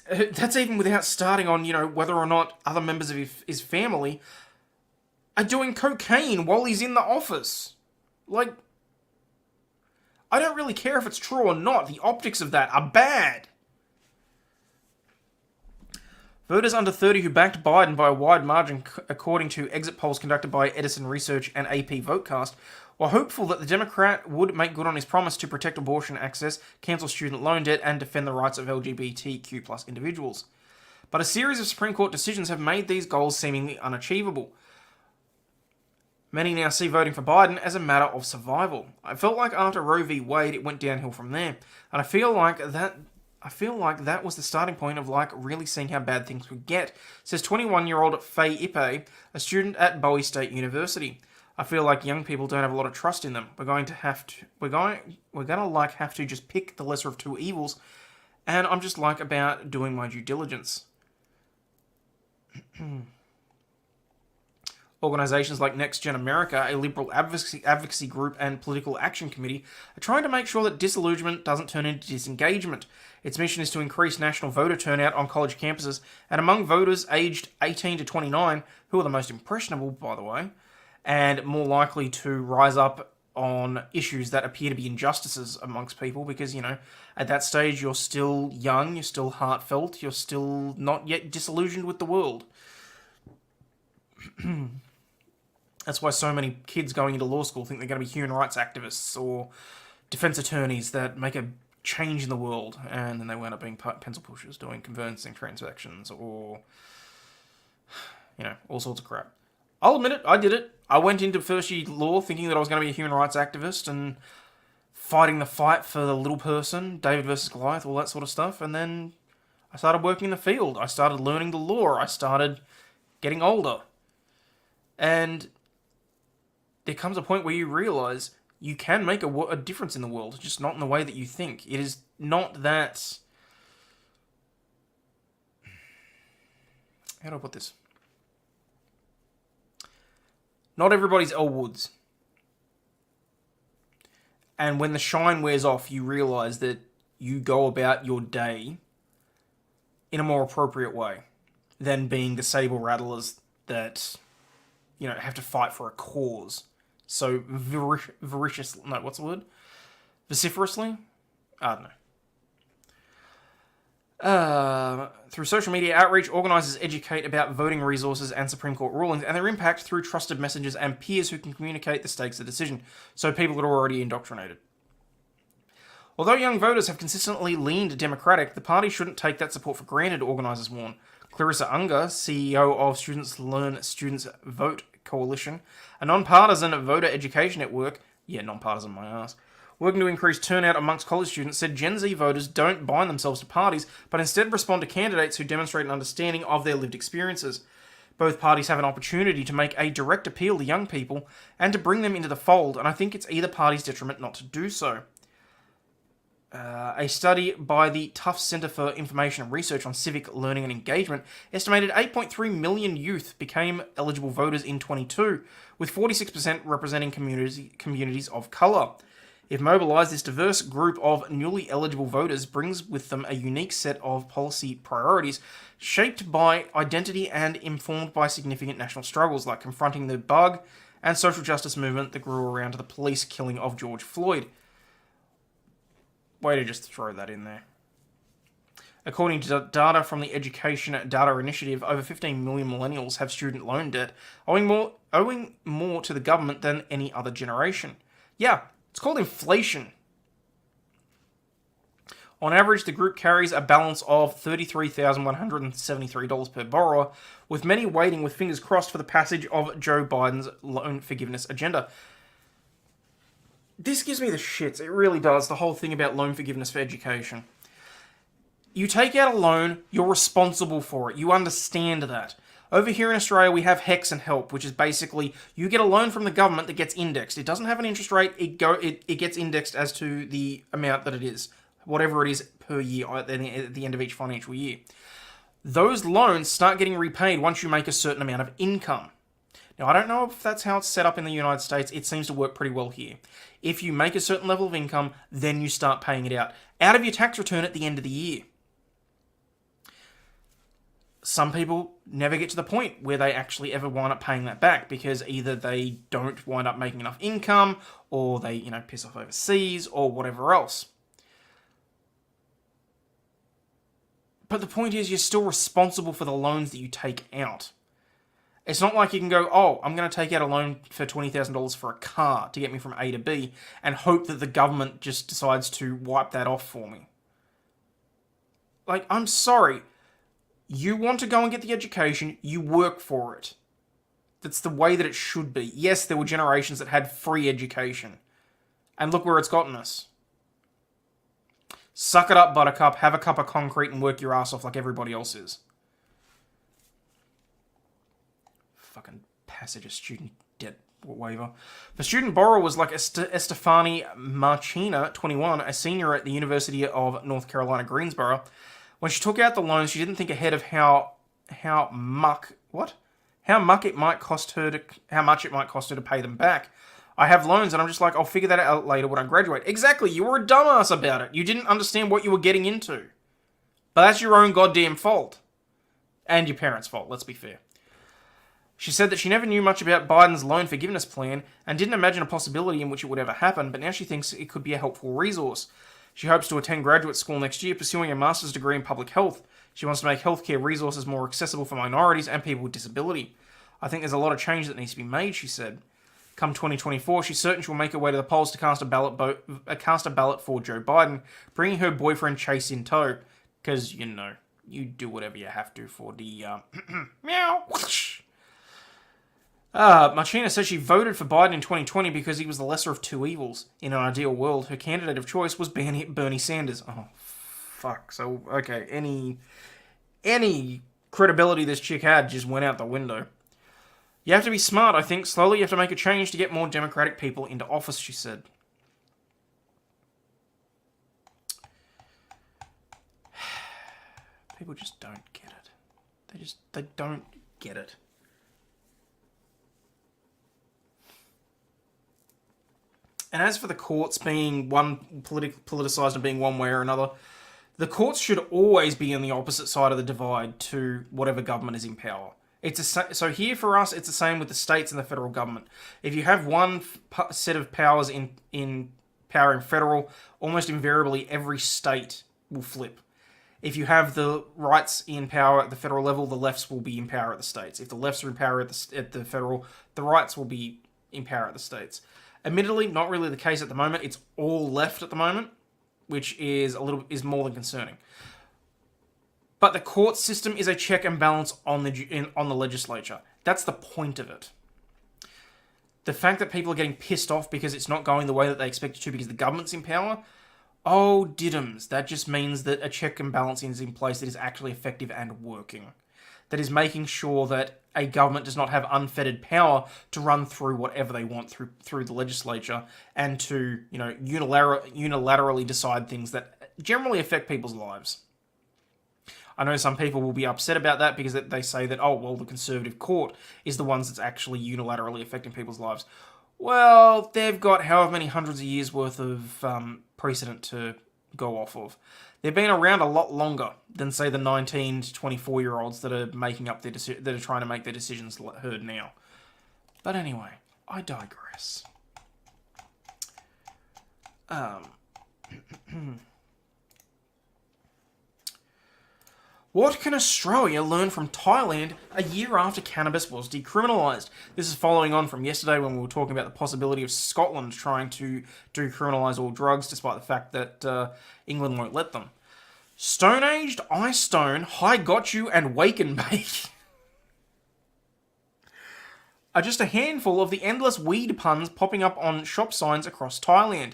That's even without starting on, whether or not other members of his family are doing cocaine while he's in the office. I don't really care if it's true or not. The optics of that are bad. Voters under 30 who backed Biden by a wide margin, according to exit polls conducted by Edison Research and AP Votecast, were hopeful that the Democrat would make good on his promise to protect abortion access, cancel student loan debt, and defend the rights of LGBTQ+ individuals. But a series of Supreme Court decisions have made these goals seemingly unachievable. Many now see voting for Biden as a matter of survival. I felt like after Roe v. Wade, it went downhill from there, and I feel like that was the starting point of really seeing how bad things could get, says 21-year-old Faye Ipe, a student at Bowie State University. I feel like young people don't have a lot of trust in them. We're going to have to just pick the lesser of two evils, and I'm just about doing my due diligence. Organisations like Next Gen America, a liberal advocacy group and political action committee, are trying to make sure that disillusionment doesn't turn into disengagement. Its mission is to increase national voter turnout on college campuses, and among voters aged 18 to 29, who are the most impressionable, by the way, and more likely to rise up on issues that appear to be injustices amongst people, because, at that stage you're still young, you're still heartfelt, you're still not yet disillusioned with the world. That's why so many kids going into law school think they're going to be human rights activists or defense attorneys that make a change in the world, and then they wind up being pencil pushers doing conveyancing transactions or, all sorts of crap. I'll admit it, I did it. I went into first year law thinking that I was going to be a human rights activist and fighting the fight for the little person, David versus Goliath, all that sort of stuff, and then I started working in the field. I started learning the law. I started getting older. And there comes a point where you realise you can make a difference in the world, just not in the way that you think. It is not that... How do I put this? Not everybody's Elle Woods. And when the shine wears off, you realise that you go about your day in a more appropriate way than being the saber rattlers that, have to fight for a cause. So vociferously? I don't know. Through social media outreach, organisers educate about voting resources and Supreme Court rulings and their impact through trusted messengers and peers who can communicate the stakes of the decision, so people that are already indoctrinated. Although young voters have consistently leaned Democratic, the party shouldn't take that support for granted, organisers warn. Clarissa Unger, CEO of Students Learn, Students Vote Coalition, a non-partisan voter education network, non-partisan my ass, working to increase turnout amongst college students, said Gen Z voters don't bind themselves to parties, but instead respond to candidates who demonstrate an understanding of their lived experiences. Both parties have an opportunity to make a direct appeal to young people and to bring them into the fold, and I think it's either party's detriment not to do so. A study by the Tufts Centre for Information and Research on Civic Learning and Engagement estimated 8.3 million youth became eligible voters in 2022, with 46% representing communities of colour. If mobilised, this diverse group of newly eligible voters brings with them a unique set of policy priorities shaped by identity and informed by significant national struggles like confronting the bug and social justice movement that grew around the police killing of George Floyd. Way to just throw that in there. According to data from the Education Data Initiative, over 15 million millennials have student loan debt, owing more to the government than any other generation. Yeah, it's called inflation. On average, the group carries a balance of $33,173 per borrower, with many waiting with fingers crossed for the passage of Joe Biden's loan forgiveness agenda. This gives me the shits. It really does, the whole thing about loan forgiveness for education. You take out a loan, you're responsible for it. You understand that. Over here in Australia, we have HECS and HELP, which is basically you get a loan from the government that gets indexed. It doesn't have an interest rate. It gets indexed as to the amount that it is, whatever it is per year at the end of each financial year. Those loans start getting repaid once you make a certain amount of income. Now, I don't know if that's how it's set up in the United States. It seems to work pretty well here. If you make a certain level of income, then you start paying it out of your tax return at the end of the year. Some people never get to the point where they actually ever wind up paying that back because either they don't wind up making enough income or they, piss off overseas or whatever else. But the point is, you're still responsible for the loans that you take out. It's not like you can go, I'm going to take out a loan for $20,000 for a car to get me from A to B and hope that the government just decides to wipe that off for me. Like, I'm sorry. You want to go and get the education, you work for it. That's the way that it should be. Yes, there were generations that had free education. And look where it's gotten us. Suck it up, buttercup, have a cup of concrete and work your ass off like everybody else is. Fucking passage of student debt waiver. For student borrowers like Estefani Marchina, 21, a senior at the University of North Carolina, Greensboro, when she took out the loans, she didn't think ahead of how much it might cost her to pay them back. I have loans and I'm just like, I'll figure that out later when I graduate. Exactly, you were a dumbass about it. You didn't understand what you were getting into. But that's your own goddamn fault. And your parents' fault, let's be fair. She said that she never knew much about Biden's loan forgiveness plan and didn't imagine a possibility in which it would ever happen, but now she thinks it could be a helpful resource. She hopes to attend graduate school next year, pursuing a master's degree in public health. She wants to make healthcare resources more accessible for minorities and people with disability. I think there's a lot of change that needs to be made, she said. Come 2024, she's certain she'll make her way to the polls to cast a ballot for Joe Biden, bringing her boyfriend Chase in tow. Because, you do whatever you have to for the, meow. Marchina says she voted for Biden in 2020 because he was the lesser of two evils. In an ideal world, her candidate of choice was Bernie Sanders. Oh, fuck. So, okay, any credibility this chick had just went out the window. You have to be smart, I think. Slowly you have to make a change to get more Democratic people into office, she said. People just don't get it. They don't get it. And as for the courts being one politicised and being one way or another, the courts should always be on the opposite side of the divide to whatever government is in power. So here for us, it's the same with the states and the federal government. If you have one set of powers in power in federal, almost invariably every state will flip. If you have the rights in power at the federal level, the lefts will be in power at the states. If the lefts are in power at the federal, the rights will be in power at the states. Admittedly, not really the case at the moment. It's all left at the moment, which is more than concerning. But the court system is a check and balance on the legislature. That's the point of it. The fact that people are getting pissed off because it's not going the way that they expect it to because the government's in power, oh, diddums. That just means that a check and balance is in place that is actually effective and working. That is making sure that a government does not have unfettered power to run through whatever they want through the legislature and to, unilaterally decide things that generally affect people's lives. I know some people will be upset about that because they say that, oh, well, the Conservative Court is the ones that's actually unilaterally affecting people's lives. Well, they've got however many hundreds of years worth of precedent to go off of. They've been around a lot longer than, say, the 19 to 24-year-olds that are that are trying to make their decisions heard now. But anyway, I digress. What can Australia learn from Thailand a year after cannabis was decriminalised? This is following on from yesterday when we were talking about the possibility of Scotland trying to decriminalise all drugs, despite the fact that England won't let them. Stone-aged, ice stone, high got you, and wake and bake are just a handful of the endless weed puns popping up on shop signs across Thailand.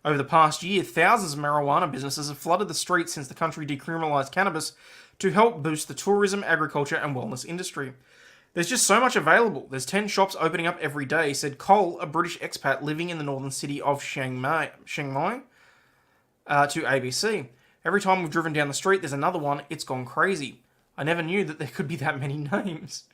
Over the past year, thousands of marijuana businesses have flooded the streets since the country decriminalised cannabis to help boost the tourism, agriculture and wellness industry. There's just so much available. There's 10 shops opening up every day, said Cole, a British expat living in the northern city of Chiang Mai to ABC. Every time we've driven down the street, there's another one. It's gone crazy. I never knew that there could be that many names.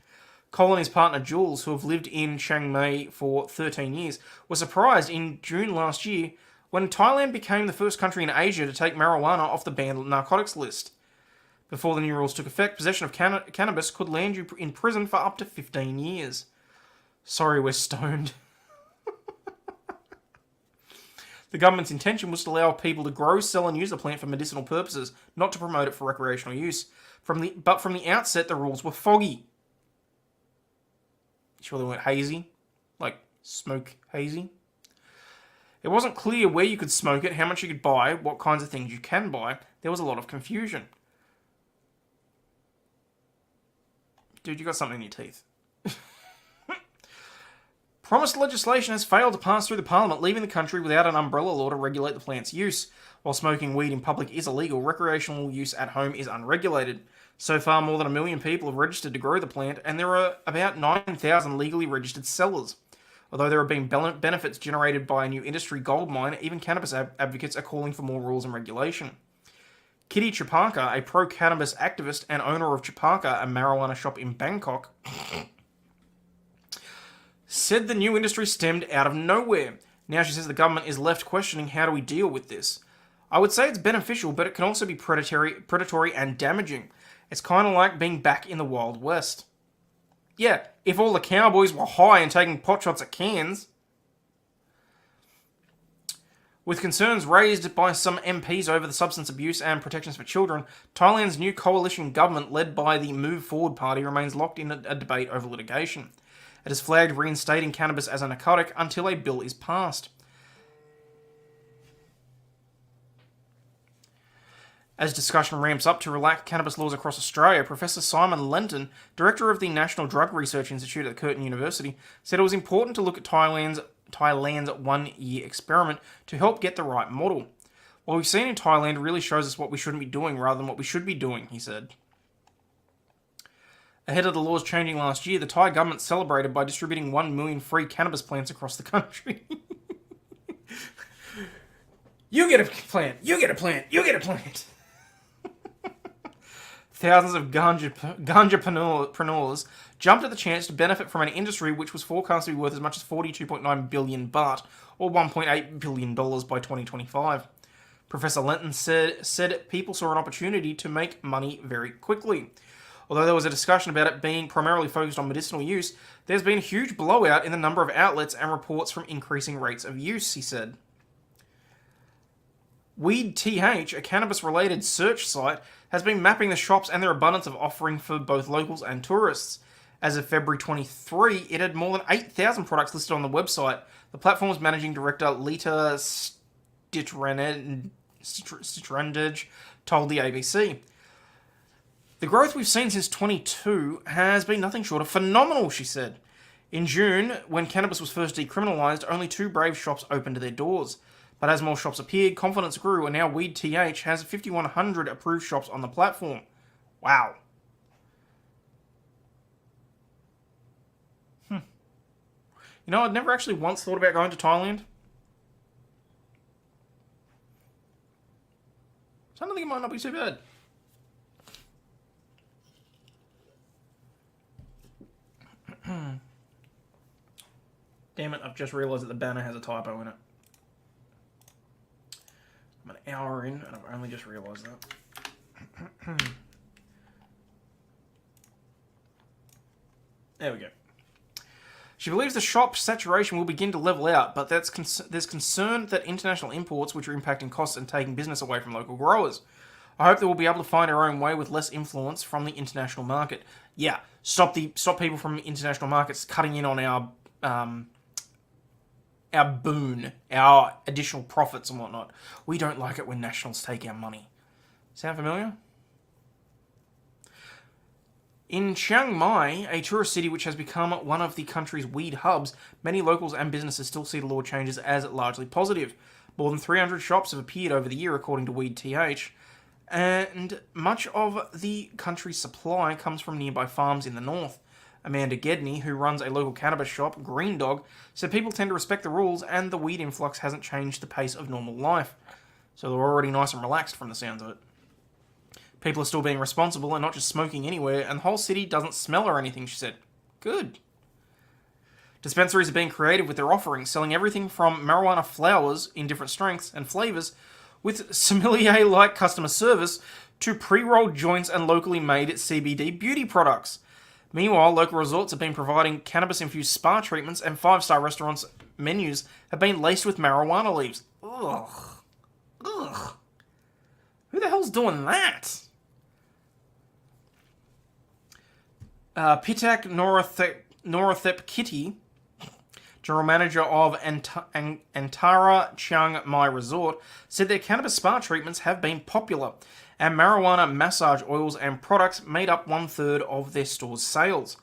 Cole and his partner Jules, who have lived in Chiang Mai for 13 years, were surprised in June last year when Thailand became the first country in Asia to take marijuana off the banned narcotics list. Before the new rules took effect, possession of cannabis could land you in prison for up to 15 years. Sorry, we're stoned. The government's intention was to allow people to grow, sell and use the plant for medicinal purposes, not to promote it for recreational use. But from the outset, the rules were foggy. Sure they weren't hazy? Like, smoke hazy? It wasn't clear where you could smoke it, how much you could buy, what kinds of things you can buy. There was a lot of confusion. Dude, you got something in your teeth. Promised legislation has failed to pass through the parliament, leaving the country without an umbrella law to regulate the plant's use. While smoking weed in public is illegal, recreational use at home is unregulated. So far, more than 1 million people have registered to grow the plant, and there are about 9,000 legally registered sellers. Although there have been benefits generated by a new industry goldmine, even cannabis advocates are calling for more rules and regulation. Kitty Chapaka, a pro-cannabis activist and owner of Chapaka, a marijuana shop in Bangkok, said the new industry stemmed out of nowhere. Now she says the government is left questioning how do we deal with this. I would say it's beneficial, but it can also be predatory and damaging. It's kind of like being back in the Wild West. Yeah, if all the cowboys were high and taking potshots at cans. With concerns raised by some MPs over the substance abuse and protections for children, Thailand's new coalition government led by the Move Forward Party remains locked in a debate over litigation. It has flagged reinstating cannabis as a narcotic until a bill is passed. As discussion ramps up to relax cannabis laws across Australia, Professor Simon Lenton, director of the National Drug Research Institute at Curtin University, said it was important to look at Thailand's 1-year experiment to help get the right model. What we've seen in Thailand really shows us what we shouldn't be doing rather than what we should be doing, he said. Ahead of the laws changing last year, the Thai government celebrated by distributing 1 million free cannabis plants across the country. You get a plant, you get a plant, you get a plant. Thousands of ganja-preneurs jumped at the chance to benefit from an industry which was forecast to be worth as much as 42.9 billion baht, or $1.8 billion by 2025. Professor Lenton said people saw an opportunity to make money very quickly. Although there was a discussion about it being primarily focused on medicinal use, there's been a huge blowout in the number of outlets and reports from increasing rates of use, he said. Weed TH, a cannabis-related search site, has been mapping the shops and their abundance of offering for both locals and tourists. As of February 23, it had more than 8,000 products listed on the website. The platform's managing director, Lita Stitrandage, told the ABC. The growth we've seen since 22 has been nothing short of phenomenal, she said. In June, when cannabis was first decriminalised, only 2 Brave shops opened their doors. But as more shops appeared, confidence grew, and now Weed TH has 5,100 approved shops on the platform. Wow. You know, I'd never actually once thought about going to Thailand. So I don't think it might not be too bad. Damn it, I've just realised that the banner has a typo in it. I'm an hour in, and I've only just realised that. There we go. She believes the shop saturation will begin to level out, but there's concern that international imports, which are impacting costs and taking business away from local growers. I hope that we'll be able to find our own way with less influence from the international market. Yeah, stop people from international markets cutting in on our boon, our additional profits and whatnot. We don't like it when nationals take our money. Sound familiar? In Chiang Mai, a tourist city which has become one of the country's weed hubs, many locals and businesses still see the law changes as largely positive. More than 300 shops have appeared over the year, according to Weed TH, and much of the country's supply comes from nearby farms in the north. Amanda Gedney, who runs a local cannabis shop, Green Dog, said people tend to respect the rules and the weed influx hasn't changed the pace of normal life. So they're already nice and relaxed from the sounds of it. People are still being responsible and not just smoking anywhere, and the whole city doesn't smell or anything, she said. Good. Dispensaries are being creative with their offerings, selling everything from marijuana flowers in different strengths and flavours, with sommelier-like customer service, to pre-rolled joints and locally made CBD beauty products. Meanwhile, local resorts have been providing cannabis-infused spa treatments, and 5-star restaurants' menus have been laced with marijuana leaves. Ugh. Ugh. Who the hell's doing that? Pitak Norathep Kitty, general manager of Antara Chiang Mai Resort, said their cannabis spa treatments have been popular, and marijuana massage oils and products made up 1/3 of their store's sales.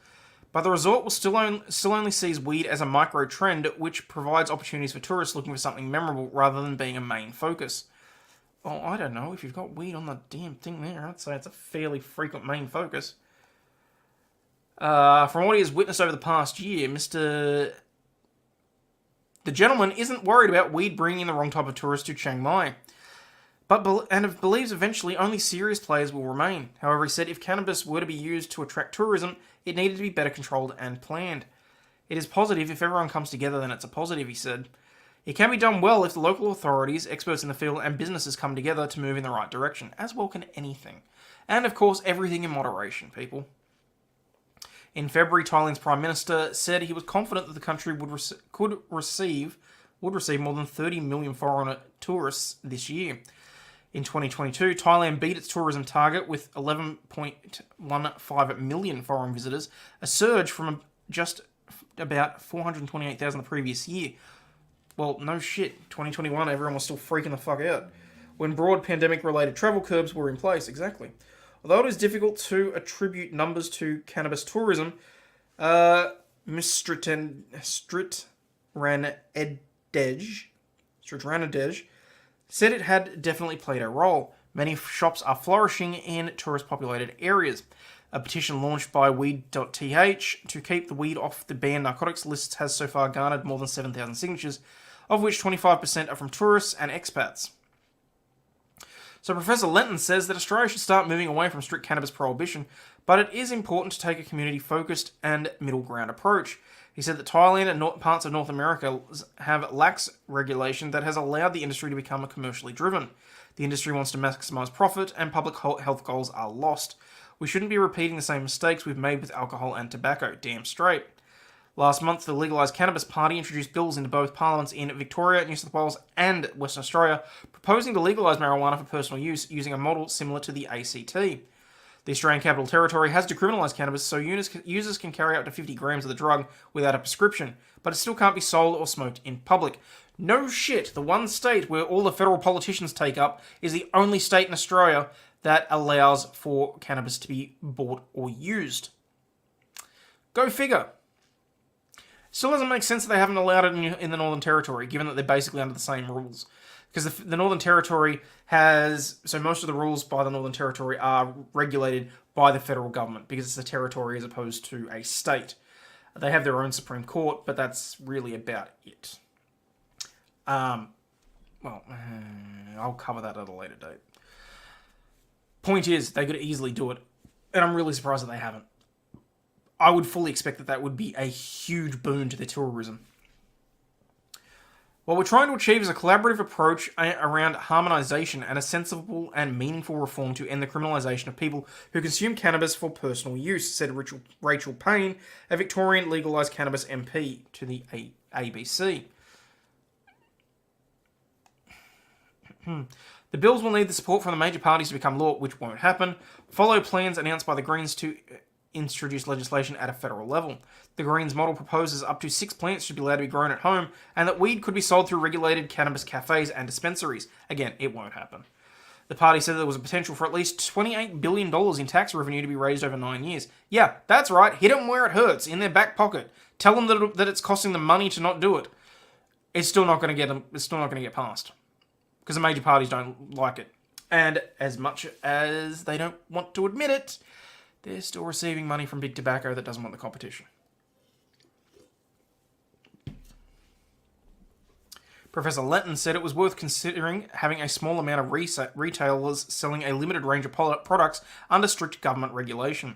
But the resort will still only sees weed as a micro-trend, which provides opportunities for tourists looking for something memorable rather than being a main focus. Oh, I don't know. If you've got weed on the damn thing there, I'd say it's a fairly frequent main focus. From what he has witnessed over the past year, the gentleman isn't worried about weed bringing in the wrong type of tourists to Chiang Mai, and believes eventually only serious players will remain. However, he said if cannabis were to be used to attract tourism, it needed to be better controlled and planned. It is positive if everyone comes together, then it's a positive, he said. It can be done well if the local authorities, experts in the field, and businesses come together to move in the right direction, as well can anything. And of course, everything in moderation, people. In February, Thailand's Prime Minister said he was confident that the country would receive more than 30 million foreign tourists this year. In 2022, Thailand beat its tourism target with 11.15 million foreign visitors, a surge from just about 428,000 the previous year. Well, no shit. 2021, everyone was still freaking the fuck out when broad pandemic-related travel curbs were in place, exactly. Although it is difficult to attribute numbers to cannabis tourism, Stritranadej said it had definitely played a role. Many shops are flourishing in tourist-populated areas. A petition launched by Weed.th to keep the weed off the banned narcotics lists has so far garnered more than 7,000 signatures, of which 25% are from tourists and expats. So Professor Lenton says that Australia should start moving away from strict cannabis prohibition, but it is important to take a community-focused and middle ground approach. He said that Thailand and parts of North America have lax regulation that has allowed the industry to become commercially driven. The industry wants to maximise profit, and public health goals are lost. We shouldn't be repeating the same mistakes we've made with alcohol and tobacco. Damn straight. Last month, the Legalised Cannabis Party introduced bills into both parliaments in Victoria, New South Wales and Western Australia, proposing to legalise marijuana for personal use using a model similar to the ACT. The Australian Capital Territory has decriminalised cannabis so users can carry up to 50 grams of the drug without a prescription, but it still can't be sold or smoked in public. No shit, the one state where all the federal politicians take up is the only state in Australia that allows for cannabis to be bought or used. Go figure. Still doesn't make sense that they haven't allowed it in the Northern Territory, given that they're basically under the same rules. Because the Northern Territory so most of the rules by the Northern Territory are regulated by the federal government, because it's a territory as opposed to a state. They have their own Supreme Court, but that's really about it. I'll cover that at a later date. Point is, they could easily do it, and I'm really surprised that they haven't. I would fully expect that would be a huge boon to the tourism. What we're trying to achieve is a collaborative approach around harmonisation and a sensible and meaningful reform to end the criminalisation of people who consume cannabis for personal use, said Rachel Payne, a Victorian legalised cannabis MP, to the ABC. The bills will need the support from the major parties to become law, which won't happen. Follow plans announced by the Greens to introduce legislation at a federal level. The Greens model proposes up to 6 plants should be allowed to be grown at home, and that weed could be sold through regulated cannabis cafes and dispensaries. Again, it won't happen. The party said there was a potential for at least $28 billion in tax revenue to be raised over 9 years. Yeah, that's right. Hit them where it hurts, in their back pocket. Tell them that it's costing them money to not do it. It's still not going to get passed, because the major parties don't like it. And as much as they don't want to admit it, they're still receiving money from big tobacco that doesn't want the competition. Professor Lenton said it was worth considering having a small amount of retailers selling a limited range of products under strict government regulation.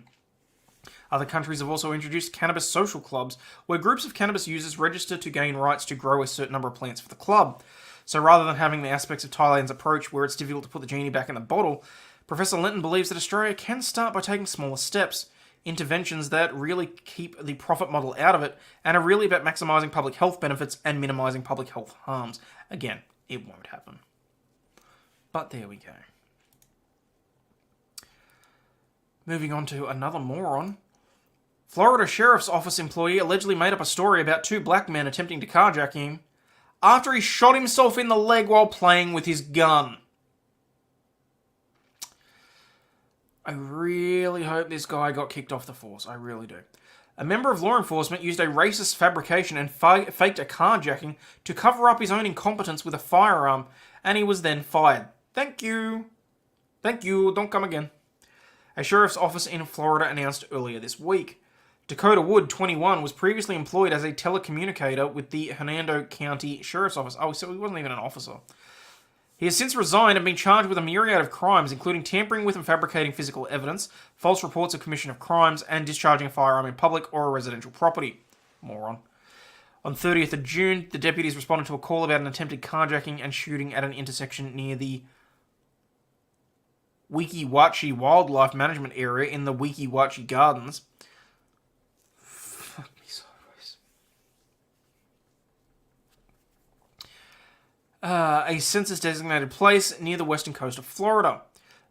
Other countries have also introduced cannabis social clubs, where groups of cannabis users register to gain rights to grow a certain number of plants for the club. So rather than having the aspects of Thailand's approach where it's difficult to put the genie back in the bottle, Professor Lenton believes that Australia can start by taking smaller steps, interventions that really keep the profit model out of it, and are really about maximising public health benefits and minimising public health harms. Again, it won't happen. But there we go. Moving on to another moron. Florida Sheriff's Office employee allegedly made up a story about 2 black men attempting to carjack him after he shot himself in the leg while playing with his gun. I really hope this guy got kicked off the force. I really do. A member of law enforcement used a racist fabrication and faked a carjacking to cover up his own incompetence with a firearm, and he was then fired. Thank you. Thank you. Don't come again. A sheriff's office in Florida announced earlier this week. Dakota Wood, 21, was previously employed as a telecommunicator with the Hernando County Sheriff's Office. Oh, so he wasn't even an officer. He has since resigned and been charged with a myriad of crimes, including tampering with and fabricating physical evidence, false reports of commission of crimes, and discharging a firearm in public or a residential property. Moron. On 30th of June, the deputies responded to a call about an attempted carjacking and shooting at an intersection near the Weeki Wachee Wildlife Management Area in the Weeki Wachee Gardens. Fuck me sideways. A census-designated place near the western coast of Florida.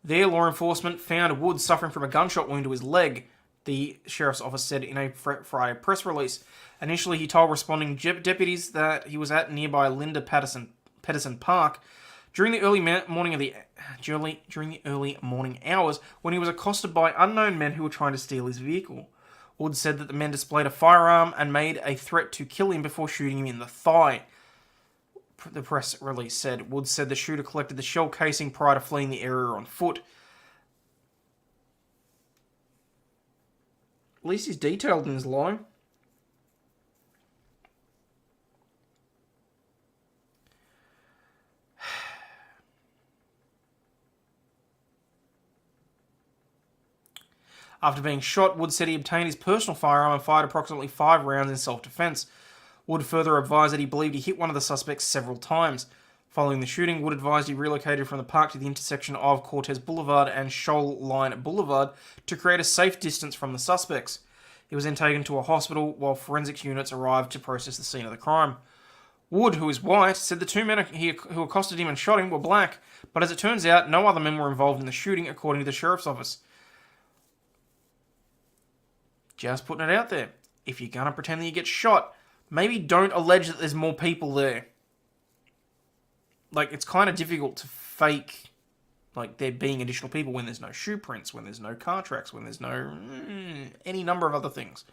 There, law enforcement found Wood suffering from a gunshot wound to his leg, the sheriff's office said in a Friday press release. Initially, he told responding deputies that he was at nearby Linda Pedersen Park during the early morning hours when he was accosted by unknown men who were trying to steal his vehicle. Wood said that the men displayed a firearm and made a threat to kill him before shooting him in the thigh. The press release said. Wood said the shooter collected the shell casing prior to fleeing the area on foot. At least he's detailed in his lie. After being shot, Wood said he obtained his personal firearm and fired approximately 5 rounds in self-defense. Wood further advised that he believed he hit one of the suspects several times. Following the shooting, Wood advised he relocated from the park to the intersection of Cortez Boulevard and Shoal Line Boulevard to create a safe distance from the suspects. He was then taken to a hospital while forensics units arrived to process the scene of the crime. Wood, who is white, said the two men who accosted him and shot him were black, but as it turns out, no other men were involved in the shooting, according to the sheriff's office. Just putting it out there. If you're going to pretend that you get shot, maybe don't allege that there's more people there. Like, it's kind of difficult to fake, like, there being additional people when there's no shoe prints, when there's no car tracks, when there's no any number of other things.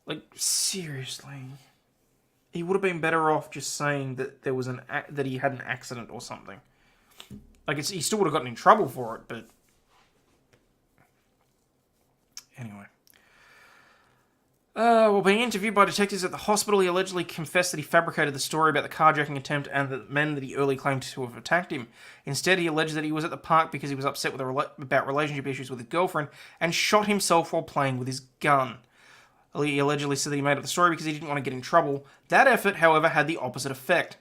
Like, seriously. He would have been better off just saying that there was that he had an accident or something. Like, he still would have gotten in trouble for it, but anyway. While being interviewed by detectives at the hospital, he allegedly confessed that he fabricated the story about the carjacking attempt and the men that he earlier claimed to have attacked him. Instead, he alleged that he was at the park because he was upset about relationship issues with his girlfriend and shot himself while playing with his gun. He allegedly said that he made up the story because he didn't want to get in trouble. That effort, however, had the opposite effect.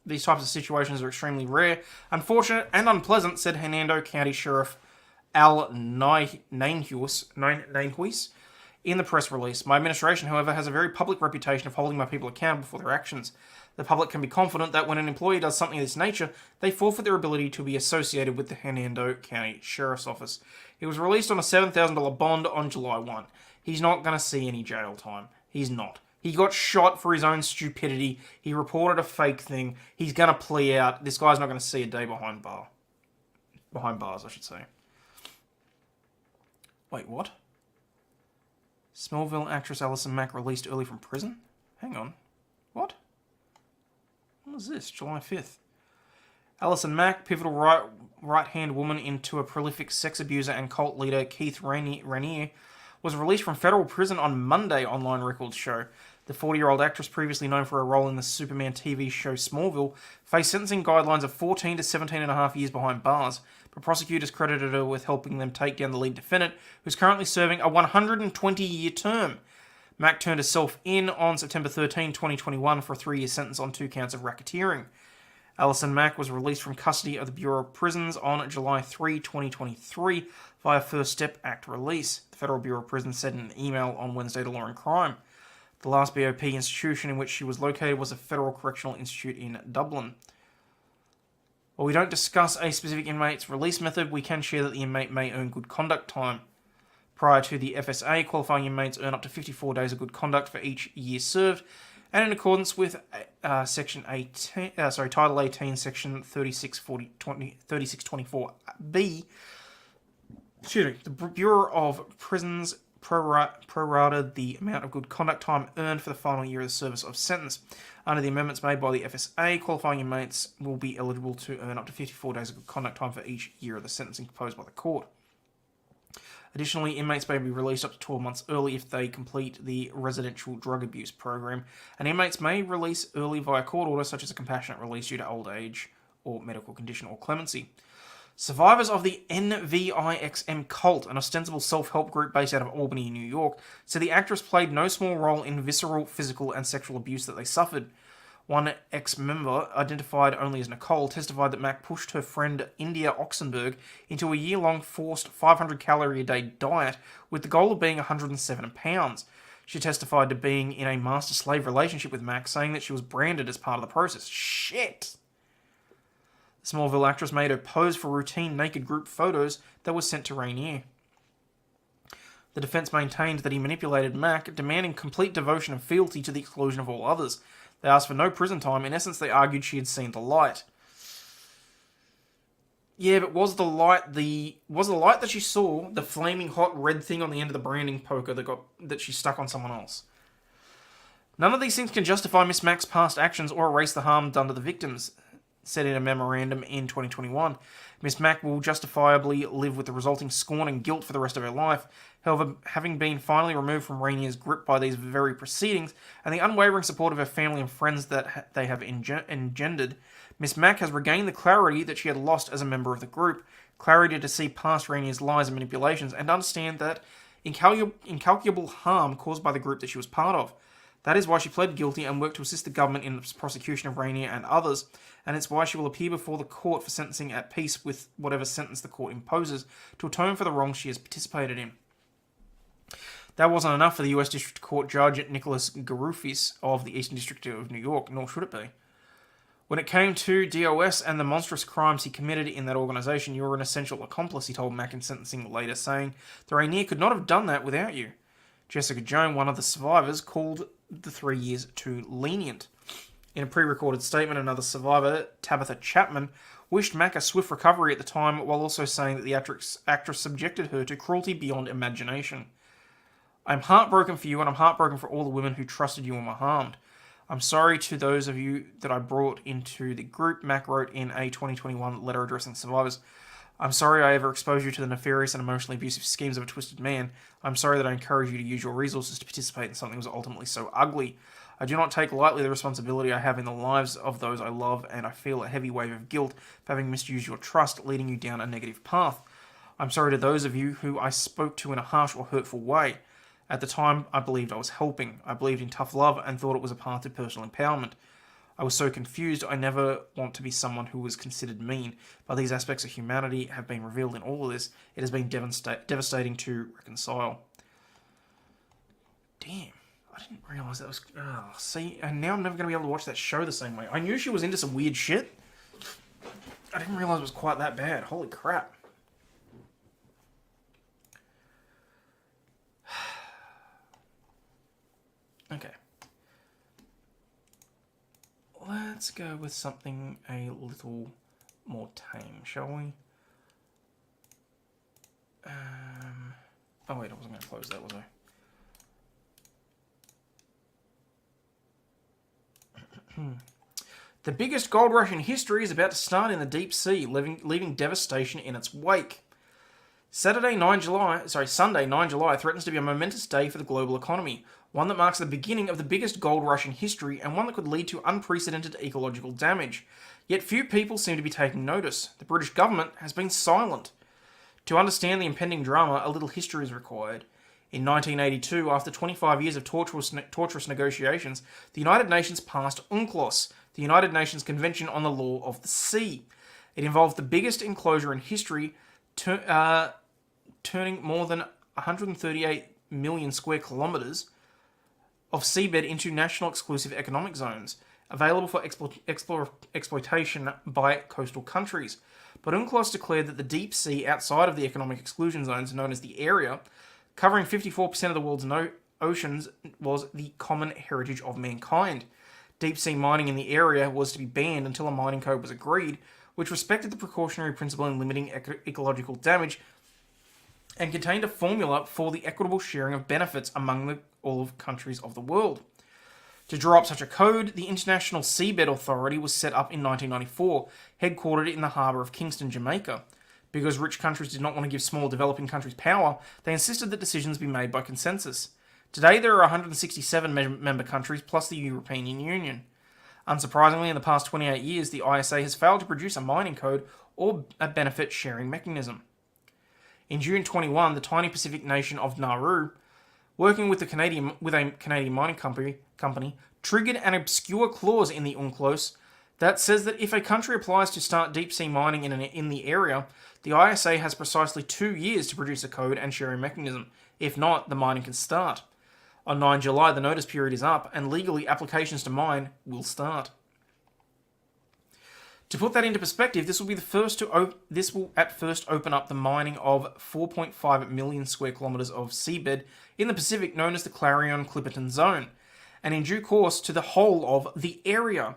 These types of situations are extremely rare, unfortunate, and unpleasant, said Hernando County Sheriff Al Nainhuis in the press release. My administration, however, has a very public reputation of holding my people accountable for their actions. The public can be confident that when an employee does something of this nature, they forfeit their ability to be associated with the Hernando County Sheriff's Office. He was released on a $7,000 bond on July 1. He's not going to see any jail time. He's not. He got shot for his own stupidity. He reported a fake thing. He's going to plea out. This guy's not going to see a day behind bars, I should say. Wait, what? Smallville actress Allison Mack released early from prison? Hang on. What? When was this? July 5th. Allison Mack, pivotal right-hand woman into a prolific sex abuser and cult leader Keith Raniere, was released from federal prison on Monday, online records show. The 40-year-old actress, previously known for her role in the Superman TV show Smallville, faced sentencing guidelines of 14 to 17 and a half years behind bars, but prosecutors credited her with helping them take down the lead defendant, who's currently serving a 120-year term. Mack turned herself in on September 13, 2021 for a 3-year sentence on 2 counts of racketeering. Allison Mack was released from custody of the Bureau of Prisons on July 3, 2023 via First Step Act release. The Federal Bureau of Prisons said in an email on Wednesday to Law and Crime. The last BOP institution in which she was located was a Federal Correctional Institute in Dublin. While we don't discuss a specific inmate's release method, we can share that the inmate may earn good conduct time. Prior to the FSA, qualifying inmates earn up to 54 days of good conduct for each year served, and in accordance with Title 18, Section 3624B, the Bureau of Prisons prorated the amount of good conduct time earned for the final year of the service of sentence. Under the amendments made by the FSA, qualifying inmates will be eligible to earn up to 54 days of good conduct time for each year of the sentencing imposed by the court. Additionally, inmates may be released up to 12 months early if they complete the residential drug abuse program, and inmates may release early via court order, such as a compassionate release due to old age or medical condition or clemency. Survivors of the NVIXM cult, an ostensible self-help group based out of Albany, New York, said the actress played no small role in visceral, physical, and sexual abuse that they suffered. One ex-member, identified only as Nicole, testified that Mack pushed her friend India Oxenberg into a year-long forced 500-calorie-a-day diet with the goal of being 107 pounds. She testified to being in a master-slave relationship with Mack, saying that she was branded as part of the process. Shit! The Smallville actress made her pose for routine naked group photos that were sent to Raniere. The defense maintained that he manipulated Mack, demanding complete devotion and fealty to the exclusion of all others. They asked for no prison time. In essence, they argued she had seen the light. Yeah, but was the light that she saw the flaming hot red thing on the end of the branding poker that she stuck on someone else? None of these things can justify Miss Mack's past actions or erase the harm done to the victims, said in a memorandum in 2021. Miss Mack will justifiably live with the resulting scorn and guilt for the rest of her life. However, having been finally removed from Raniere's grip by these very proceedings, and the unwavering support of her family and friends that they have engendered, Miss Mack has regained the clarity that she had lost as a member of the group, clarity to see past Raniere's lies and manipulations, and understand that incalculable harm caused by the group that she was part of. That is why she pled guilty and worked to assist the government in the prosecution of Raniere and others, and it's why she will appear before the court for sentencing at peace with whatever sentence the court imposes to atone for the wrongs she has participated in. That wasn't enough for the US District Court Judge Nicholas Garufis of the Eastern District of New York, nor should it be. When it came to DOS and the monstrous crimes he committed in that organisation, you were an essential accomplice, he told Mack in sentencing later, saying, the Rainier could not have done that without you. Jessica Jones, one of the survivors, called the 3 years too lenient. In a pre-recorded statement, another survivor, Tabitha Chapman, wished Mack a swift recovery at the time, while also saying that the actress subjected her to cruelty beyond imagination. I'm heartbroken for you, and I'm heartbroken for all the women who trusted you and were harmed. I'm sorry to those of you that I brought into the group, Mack wrote in a 2021 letter addressing survivors. I'm sorry I ever exposed you to the nefarious and emotionally abusive schemes of a twisted man. I'm sorry that I encouraged you to use your resources to participate in something that was ultimately so ugly. I do not take lightly the responsibility I have in the lives of those I love, and I feel a heavy wave of guilt for having misused your trust, leading you down a negative path. I'm sorry to those of you who I spoke to in a harsh or hurtful way. At the time, I believed I was helping. I believed in tough love and thought it was a path to personal empowerment. I was so confused. I never want to be someone who was considered mean, but these aspects of humanity have been revealed in all of this. It has been devastating to reconcile. Damn. I didn't realise that was... Oh, see, and now I'm never going to be able to watch that show the same way. I knew she was into some weird shit. I didn't realise it was quite that bad. Holy crap. Okay. Let's go with something a little more tame, shall we? Oh wait, I wasn't going to close that, was I? The biggest gold rush in history is about to start in the deep sea, leaving devastation in its wake. Sunday, 9 July threatens to be a momentous day for the global economy, one that marks the beginning of the biggest gold rush in history and one that could lead to unprecedented ecological damage. Yet few people seem to be taking notice. The British government has been silent. To understand the impending drama, a little history is required. In 1982, after 25 years of torturous negotiations, the United Nations passed UNCLOS, the United Nations Convention on the Law of the Sea. It involved the biggest enclosure in history, turning more than 138 million square kilometres of seabed into national exclusive economic zones, available for exploitation by coastal countries. But UNCLOS declared that the deep sea outside of the economic exclusion zones, known as the area, covering 54% of the world's oceans, was the common heritage of mankind. Deep-sea mining in the area was to be banned until a mining code was agreed, which respected the precautionary principle in limiting ecological damage and contained a formula for the equitable sharing of benefits among all countries of the world. To draw up such a code, the International Seabed Authority was set up in 1994, headquartered in the harbour of Kingston, Jamaica. Because rich countries did not want to give small developing countries power, they insisted that decisions be made by consensus. Today there are 167 member countries plus the European Union. Unsurprisingly, in the past 28 years, the ISA has failed to produce a mining code or a benefit sharing mechanism. In June 21, the tiny Pacific nation of Nauru, working with a Canadian mining company, triggered an obscure clause in the UNCLOS that says that if a country applies to start deep-sea mining in the area, the ISA has precisely 2 years to produce a code and sharing mechanism. If not, the mining can start. On 9 July, the notice period is up, and legally, applications to mine will start. To put that into perspective, this will at first open up the mining of 4.5 million square kilometres of seabed in the Pacific, known as the Clarion-Clipperton Zone, and in due course to the whole of the area.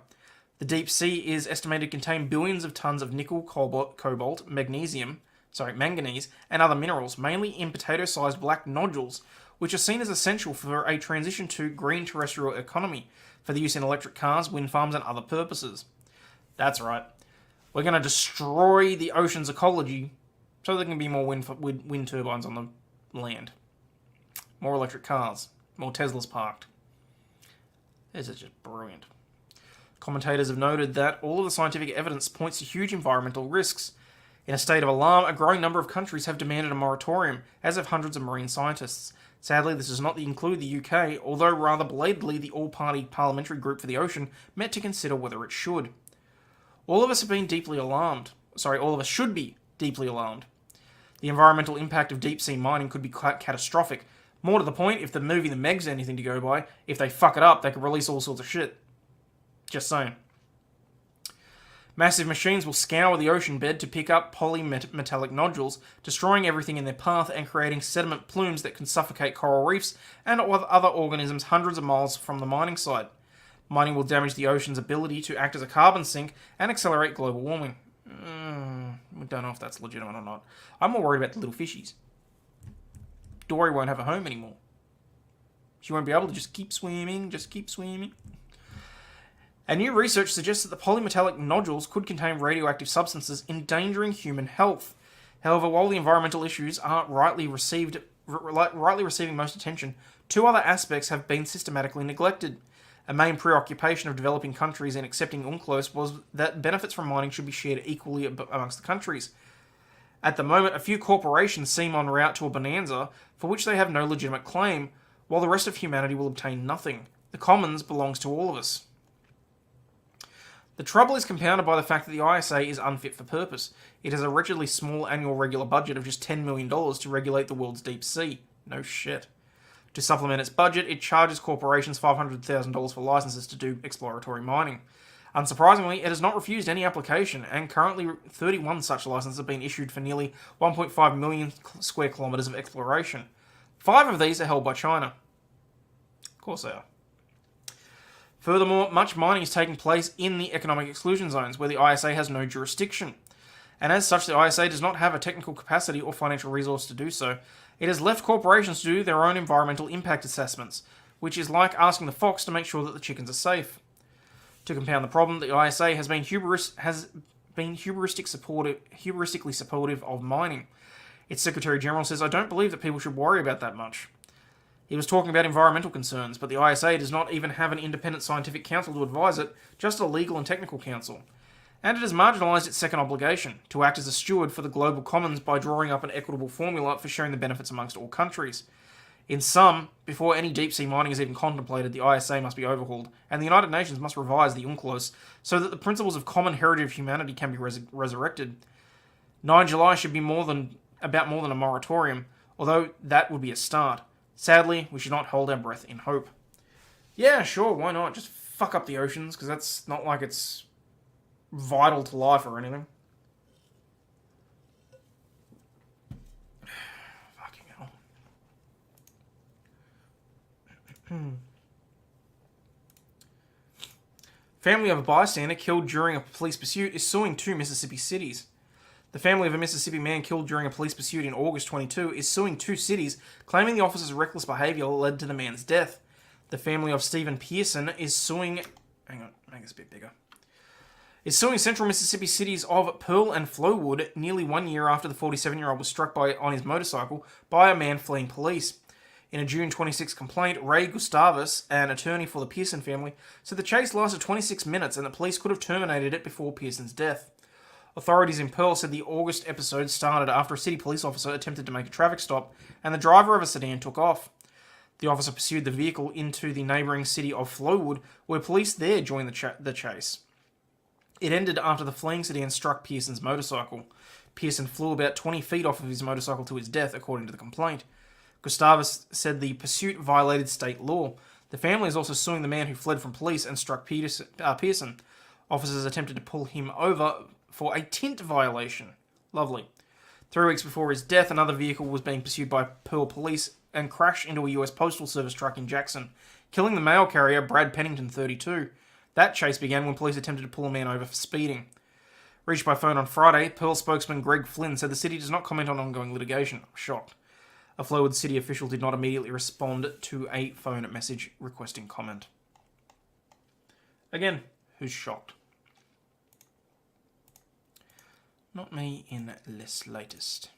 The deep sea is estimated to contain billions of tons of nickel, cobalt, manganese, and other minerals, mainly in potato-sized black nodules, which are seen as essential for a transition to green terrestrial economy, for the use in electric cars, wind farms, and other purposes. That's right. We're going to destroy the ocean's ecology so there can be more wind turbines on the land. More electric cars. More Teslas parked. This is just brilliant. Commentators have noted that all of the scientific evidence points to huge environmental risks. In a state of alarm, a growing number of countries have demanded a moratorium, as have hundreds of marine scientists. Sadly, this does not include the UK, although rather belatedly the all-party parliamentary group for the ocean met to consider whether it should. All of us should be deeply alarmed. The environmental impact of deep-sea mining could be quite catastrophic. More to the point, if the movie The Meg's anything to go by, if they fuck it up, they could release all sorts of shit. Just saying. Massive machines will scour the ocean bed to pick up polymetallic nodules, destroying everything in their path and creating sediment plumes that can suffocate coral reefs and other organisms hundreds of miles from the mining site. Mining will damage the ocean's ability to act as a carbon sink and accelerate global warming. We don't know if that's legitimate or not. I'm more worried about the little fishies. Dory won't have a home anymore. She won't be able to just keep swimming. And new research suggests that the polymetallic nodules could contain radioactive substances endangering human health. However, while the environmental issues aren't rightly receiving most attention, two other aspects have been systematically neglected. A main preoccupation of developing countries in accepting UNCLOS was that benefits from mining should be shared equally amongst the countries. At the moment, a few corporations seem en route to a bonanza for which they have no legitimate claim, while the rest of humanity will obtain nothing. The commons belongs to all of us. The trouble is compounded by the fact that the ISA is unfit for purpose. It has a wretchedly small annual regular budget of just $10 million to regulate the world's deep sea. No shit. To supplement its budget, it charges corporations $500,000 for licenses to do exploratory mining. Unsurprisingly, it has not refused any application, and currently 31 such licenses have been issued for nearly 1.5 million square kilometres of exploration. 5 of these are held by China. Of course they are. Furthermore, much mining is taking place in the economic exclusion zones, where the ISA has no jurisdiction. And as such, the ISA does not have a technical capacity or financial resource to do so. It has left corporations to do their own environmental impact assessments, which is like asking the fox to make sure that the chickens are safe. To compound the problem, the ISA has been hubristically supportive of mining. Its Secretary General says, "I don't believe that people should worry about that much." He was talking about environmental concerns, but the ISA does not even have an independent scientific council to advise it, just a legal and technical council. And it has marginalised its second obligation, to act as a steward for the global commons by drawing up an equitable formula for sharing the benefits amongst all countries. In sum, before any deep-sea mining is even contemplated, the ISA must be overhauled, and the United Nations must revise the UNCLOS so that the principles of common heritage of humanity can be resurrected. 9 July should be about more than a moratorium, although that would be a start. Sadly, we should not hold our breath in hope. Yeah, sure, why not? Just fuck up the oceans, because that's not like it's vital to life or anything. Fucking hell. Family of a bystander killed during a police pursuit is suing 2 Mississippi cities. The family of a Mississippi man killed during a police pursuit in August 22 is suing 2 cities, claiming the officer's reckless behaviour led to the man's death. The family of Stephen Pearson is suing... Hang on, make this a bit bigger. Is suing central Mississippi cities of Pearl and Flowood nearly 1 year after the 47-year-old was struck on his motorcycle by a man fleeing police. In a June 26 complaint, Ray Gustavus, an attorney for the Pearson family, said the chase lasted 26 minutes and the police could have terminated it before Pearson's death. Authorities in Pearl said the August episode started after a city police officer attempted to make a traffic stop and the driver of a sedan took off. The officer pursued the vehicle into the neighbouring city of Flowood, where police there joined the chase. It ended after the fleeing sedan struck Pearson's motorcycle. Pearson flew about 20 feet off of his motorcycle to his death, according to the complaint. Gustavus said the pursuit violated state law. The family is also suing the man who fled from police and struck Pearson. Officers attempted to pull him over for a tint violation. Lovely. 3 weeks before his death, another vehicle was being pursued by Pearl police and crashed into a US Postal Service truck in Jackson, killing the mail carrier Brad Pennington, 32. That chase began when police attempted to pull a man over for speeding. Reached by phone on Friday, Pearl spokesman Greg Flynn said the city does not comment on ongoing litigation. I'm shocked. A Flowood city official did not immediately respond to a phone message requesting comment. Again, who's shocked? Not me in the slightest.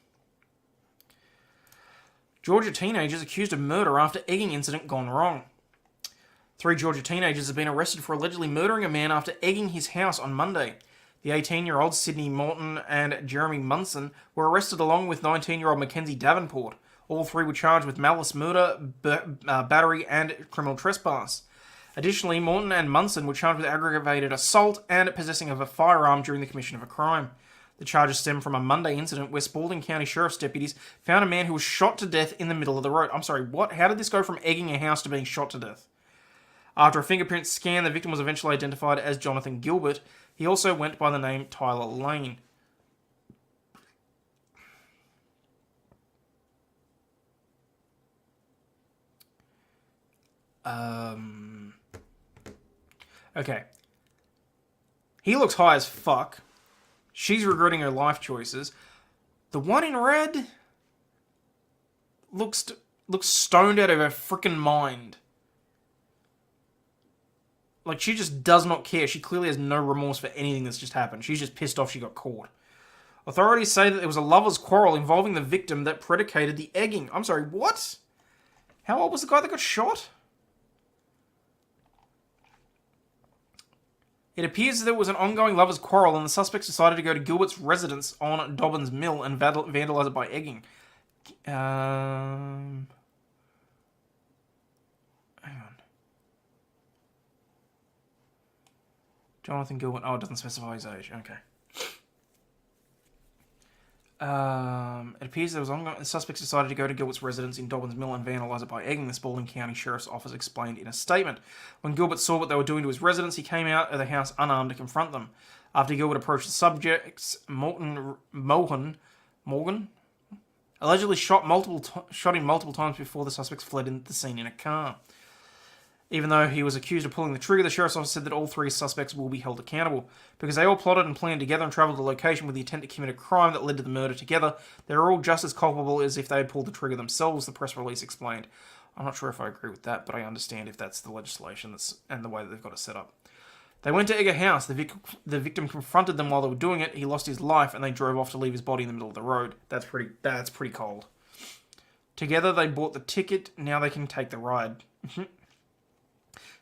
Georgia teenagers accused of murder after egging incident gone wrong. 3 Georgia teenagers have been arrested for allegedly murdering a man after egging his house on Monday. The 18-year-olds Sydney Morton and Jeremy Munson were arrested along with 19-year-old Mackenzie Davenport. All 3 were charged with malice murder, battery, and criminal trespass. Additionally, Morton and Munson were charged with aggravated assault and possessing of a firearm during the commission of a crime. The charges stem from a Monday incident where Spalding County Sheriff's deputies found a man who was shot to death in the middle of the road. I'm sorry, what? How did this go from egging a house to being shot to death? After a fingerprint scan, the victim was eventually identified as Jonathan Gilbert. He also went by the name Tyler Lane. Okay. He looks high as fuck. She's regretting her life choices. The one in red looks stoned out of her freaking mind. Like, she just does not care. She clearly has no remorse for anything that's just happened. She's just pissed off she got caught. Authorities say that there was a lover's quarrel involving the victim that predicated the egging. I'm sorry, what? How old was the guy that got shot? It appears that there was an ongoing lover's quarrel and the suspects decided to go to Gilbert's residence on Dobbins Mill and vandalize it by egging. Hang on. Jonathan Gilbert. Oh, it doesn't specify his age. Okay. It appears there was ongoing. The suspects decided to go to Gilbert's residence in Dobbins Mill and vandalize it by egging, the Spalding County Sheriff's Office explained in a statement. When Gilbert saw what they were doing to his residence, he came out of the house unarmed to confront them. After Gilbert approached the subjects, Morgan allegedly shot him multiple times before the suspects fled the scene in a car. Even though he was accused of pulling the trigger, the sheriff's office said that all three suspects will be held accountable. Because they all plotted and planned together and travelled to the location with the intent to commit a crime that led to the murder together, they're all just as culpable as if they had pulled the trigger themselves, the press release explained. I'm not sure if I agree with that, but I understand if that's the legislation and the way that they've got it set up. They went to egg a house. The victim confronted them while they were doing it. He lost his life, and they drove off to leave his body in the middle of the road. That's pretty cold. Together, they bought the ticket. Now they can take the ride.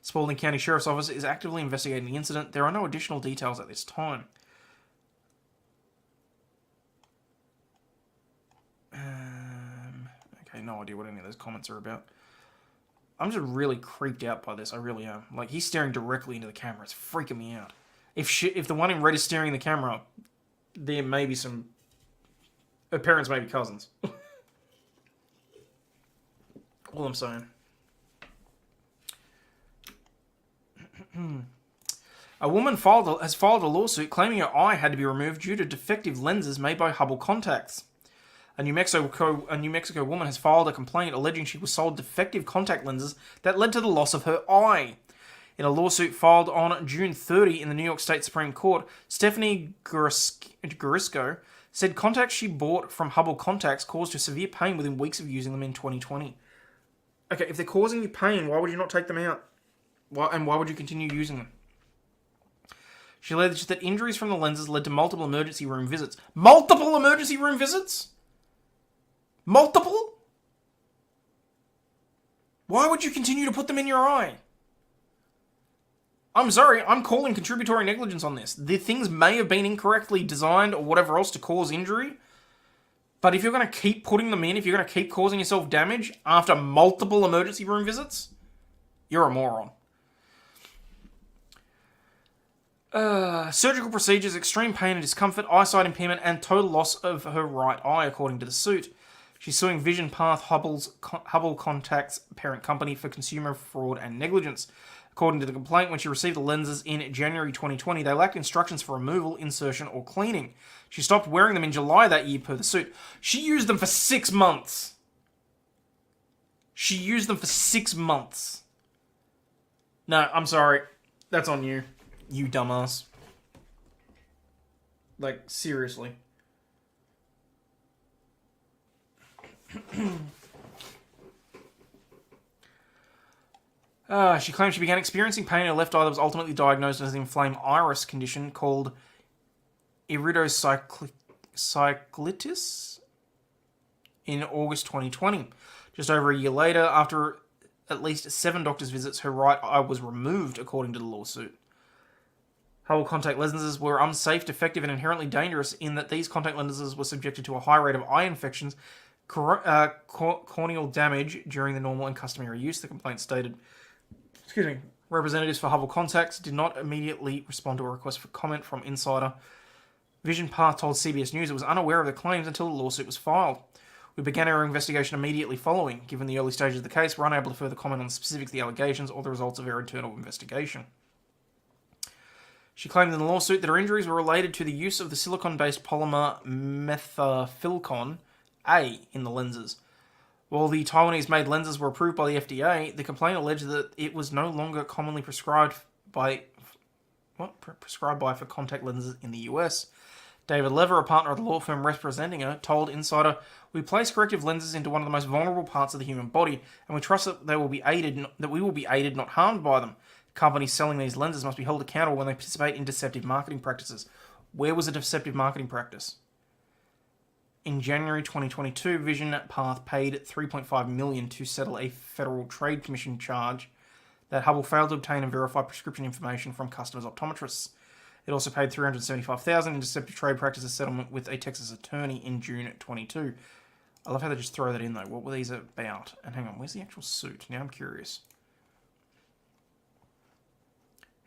Spalding County Sheriff's Office is actively investigating the incident. There are no additional details at this time. Okay, no idea what any of those comments are about. I'm just really creeped out by this. I really am. Like, he's staring directly into the camera. It's freaking me out. If the one in red is staring in the camera, there may be some... Her parents may be cousins. All I'm saying. A woman has filed a lawsuit claiming her eye had to be removed due to defective lenses made by Hubble contacts. A New Mexico woman has filed a complaint alleging she was sold defective contact lenses that led to the loss of her eye. In a lawsuit filed on June 30 in the New York State Supreme Court, Stephanie Gurisco said contacts she bought from Hubble Contacts caused her severe pain within weeks of using them in 2020. Okay, if they're causing you pain, why would you not take them out? Why would you continue using them? She alleged that injuries from the lenses led to multiple emergency room visits. Multiple emergency room visits? Multiple? Why would you continue to put them in your eye? I'm sorry, I'm calling contributory negligence on this. The things may have been incorrectly designed or whatever else to cause injury, but if you're going to keep putting them in, if you're going to keep causing yourself damage after multiple emergency room visits, you're a moron. Surgical procedures, extreme pain and discomfort, eyesight impairment, and total loss of her right eye, according to the suit. She's suing Vision Path Hubble Contacts parent company for consumer fraud and negligence. According to the complaint, when she received the lenses in January 2020, they lacked instructions for removal, insertion, or cleaning. She stopped wearing them in July that year per the suit. She used them for 6 months. No, I'm sorry. That's on you. You dumbass. Like, seriously. She claimed she began experiencing pain in her left eye that was ultimately diagnosed as an inflamed iris condition called iridocyclitis in August 2020. Just over a year later, after at least 7 doctor's visits, her right eye was removed, according to the lawsuit. Hubble contact lenses were unsafe, defective, and inherently dangerous in that these contact lenses were subjected to a high rate of eye infections, corneal damage during the normal and customary use, the complaint stated. Representatives for Hubble Contacts did not immediately respond to a request for comment from Insider. Vision Path told CBS News it was unaware of the claims until the lawsuit was filed. We began our investigation immediately following. Given the early stages of the case, we're unable to further comment on the specifics of the allegations or the results of our internal investigation. She claimed in the lawsuit that her injuries were related to the use of the silicon-based polymer methylsilicon A in the lenses. While the Taiwanese-made lenses were approved by the FDA, the complaint alleged that it was no longer commonly prescribed by for contact lenses in the US. David Lever, a partner of the law firm representing her, told Insider, "We place corrective lenses into one of the most vulnerable parts of the human body, and we trust that we will be aided, not harmed by them. Companies selling these lenses must be held accountable when they participate in deceptive marketing practices." Where was a deceptive marketing practice? In January 2022, Vision Path paid $3.5 million to settle a Federal Trade Commission charge that Hubble failed to obtain and verify prescription information from customers' optometrists. It also paid $375,000 in deceptive trade practices settlement with a Texas attorney in June 22. I love how they just throw that in, though. What were these about? And hang on, where's the actual suit? Now I'm curious.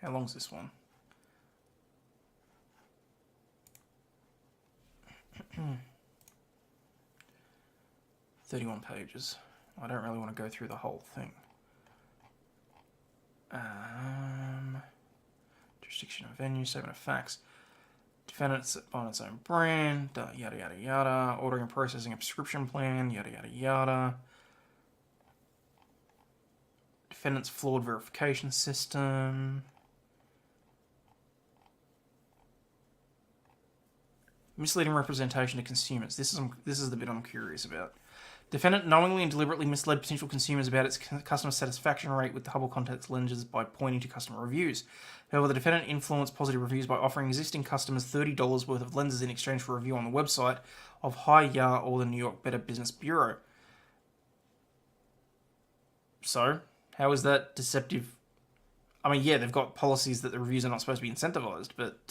How long's this one? Hmm. 31 pages. I don't really want to go through the whole thing. Jurisdiction of venue, statement of facts. Defendants on its own brand, yada yada yada. Ordering and processing a prescription plan, yada yada yada. Defendant's flawed verification system. Misleading representation to consumers. This is the bit I'm curious about. Defendant knowingly and deliberately misled potential consumers about its customer satisfaction rate with the Hubble contact lenses by pointing to customer reviews. However, the defendant influenced positive reviews by offering existing customers $30 worth of lenses in exchange for a review on the website of Hi-Ya or the New York Better Business Bureau. So, how is that deceptive? I mean, yeah, they've got policies that the reviews are not supposed to be incentivized, but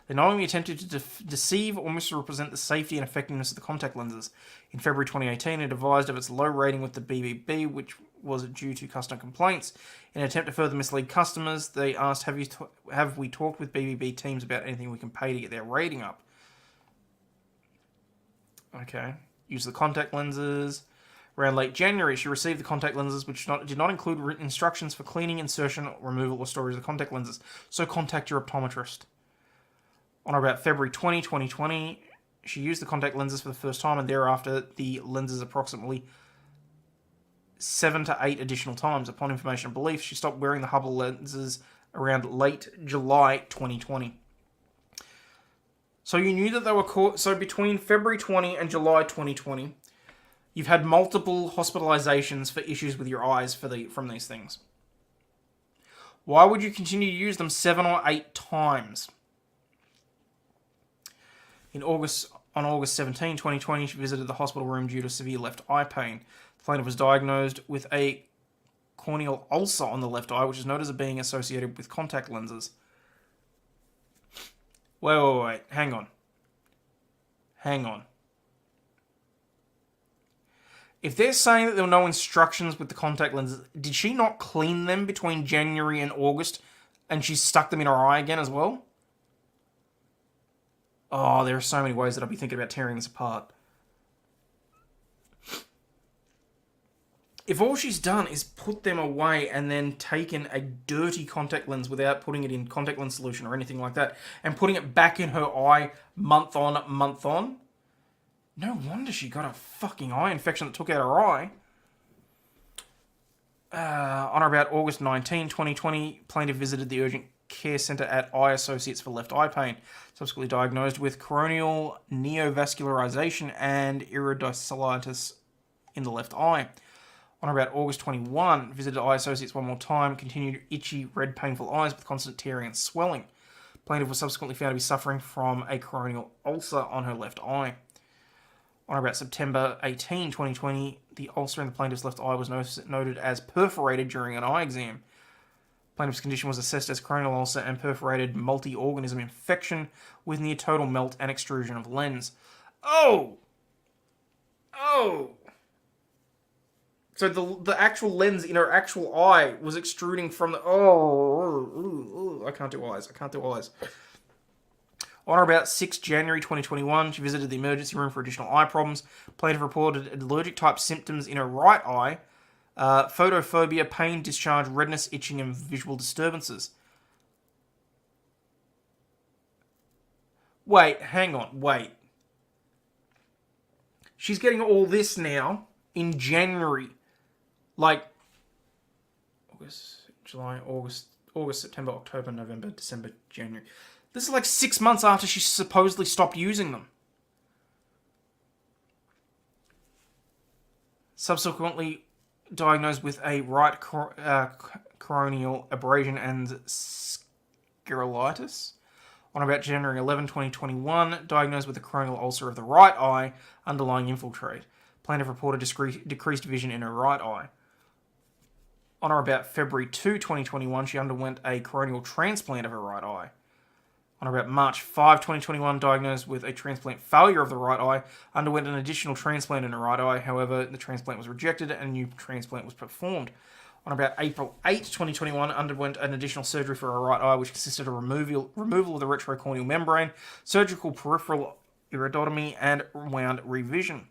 they knowingly attempted to deceive or misrepresent the safety and effectiveness of the contact lenses. In February 2018, it advised of its low rating with the BBB, which was due to customer complaints. In an attempt to further mislead customers, they asked, have we talked with BBB teams about anything we can pay to get their rating up? Okay. Use the contact lenses. Around late January, she received the contact lenses, which did not include written instructions for cleaning, insertion, removal, or storage of the contact lenses. So contact your optometrist. On or about February 2020, she used the contact lenses for the first time, and thereafter the lenses approximately 7 to 8 additional times. Upon information and belief, she stopped wearing the Hubble lenses around late July 2020. So you knew that they were caught. So between February 20 and July 2020, you've had multiple hospitalizations for issues with your eyes from these things. Why would you continue to use them 7 or 8 times? On August 17, 2020, she visited the hospital room due to severe left eye pain. The plaintiff was diagnosed with a corneal ulcer on the left eye, which is noted as being associated with contact lenses. Wait. Hang on. If they're saying that there were no instructions with the contact lenses, did she not clean them between January and August, and she stuck them in her eye again as well? Oh, there are so many ways that I'd be thinking about tearing this apart. If all she's done is put them away and then taken a dirty contact lens without putting it in contact lens solution or anything like that, and putting it back in her eye month on, no wonder she got a fucking eye infection that took out her eye. On or about August 19, 2020, plaintiff visited the urgent care centre at Eye Associates for left eye pain, subsequently diagnosed with corneal neovascularization and iridocylitis in the left eye. On or about August 21, visited Eye Associates one more time, continued itchy, red, painful eyes with constant tearing and swelling. Plaintiff was subsequently found to be suffering from a corneal ulcer on her left eye. On or about September 18, 2020, the ulcer in the plaintiff's left eye was noted as perforated during an eye exam. Plaintiff's condition was assessed as corneal ulcer and perforated multi-organism infection with near total melt and extrusion of lens. Oh! So the actual lens in her actual eye was extruding from the... I can't do eyes. On or about 6 January 2021, she visited the emergency room for additional eye problems. Plaintiff reported allergic-type symptoms in her right eye, photophobia, pain, discharge, redness, itching, and visual disturbances. Wait, hang on, wait. She's getting all this now in January. Like, August, July, August, September, October, November, December, January. This is like 6 months after she supposedly stopped using them. Subsequently diagnosed with a right corneal abrasion and sclerosis. On about January 11, 2021, diagnosed with a corneal ulcer of the right eye, underlying infiltrate. Plaintiff reported decreased vision in her right eye. On or about February 2, 2021, she underwent a corneal transplant of her right eye. On or about March 5, 2021, diagnosed with a transplant failure of the right eye, underwent an additional transplant in her right eye. However, the transplant was rejected and a new transplant was performed. On about April 8, 2021, underwent an additional surgery for her right eye, which consisted of removal of the retrocorneal membrane, surgical peripheral iridotomy, and wound revision.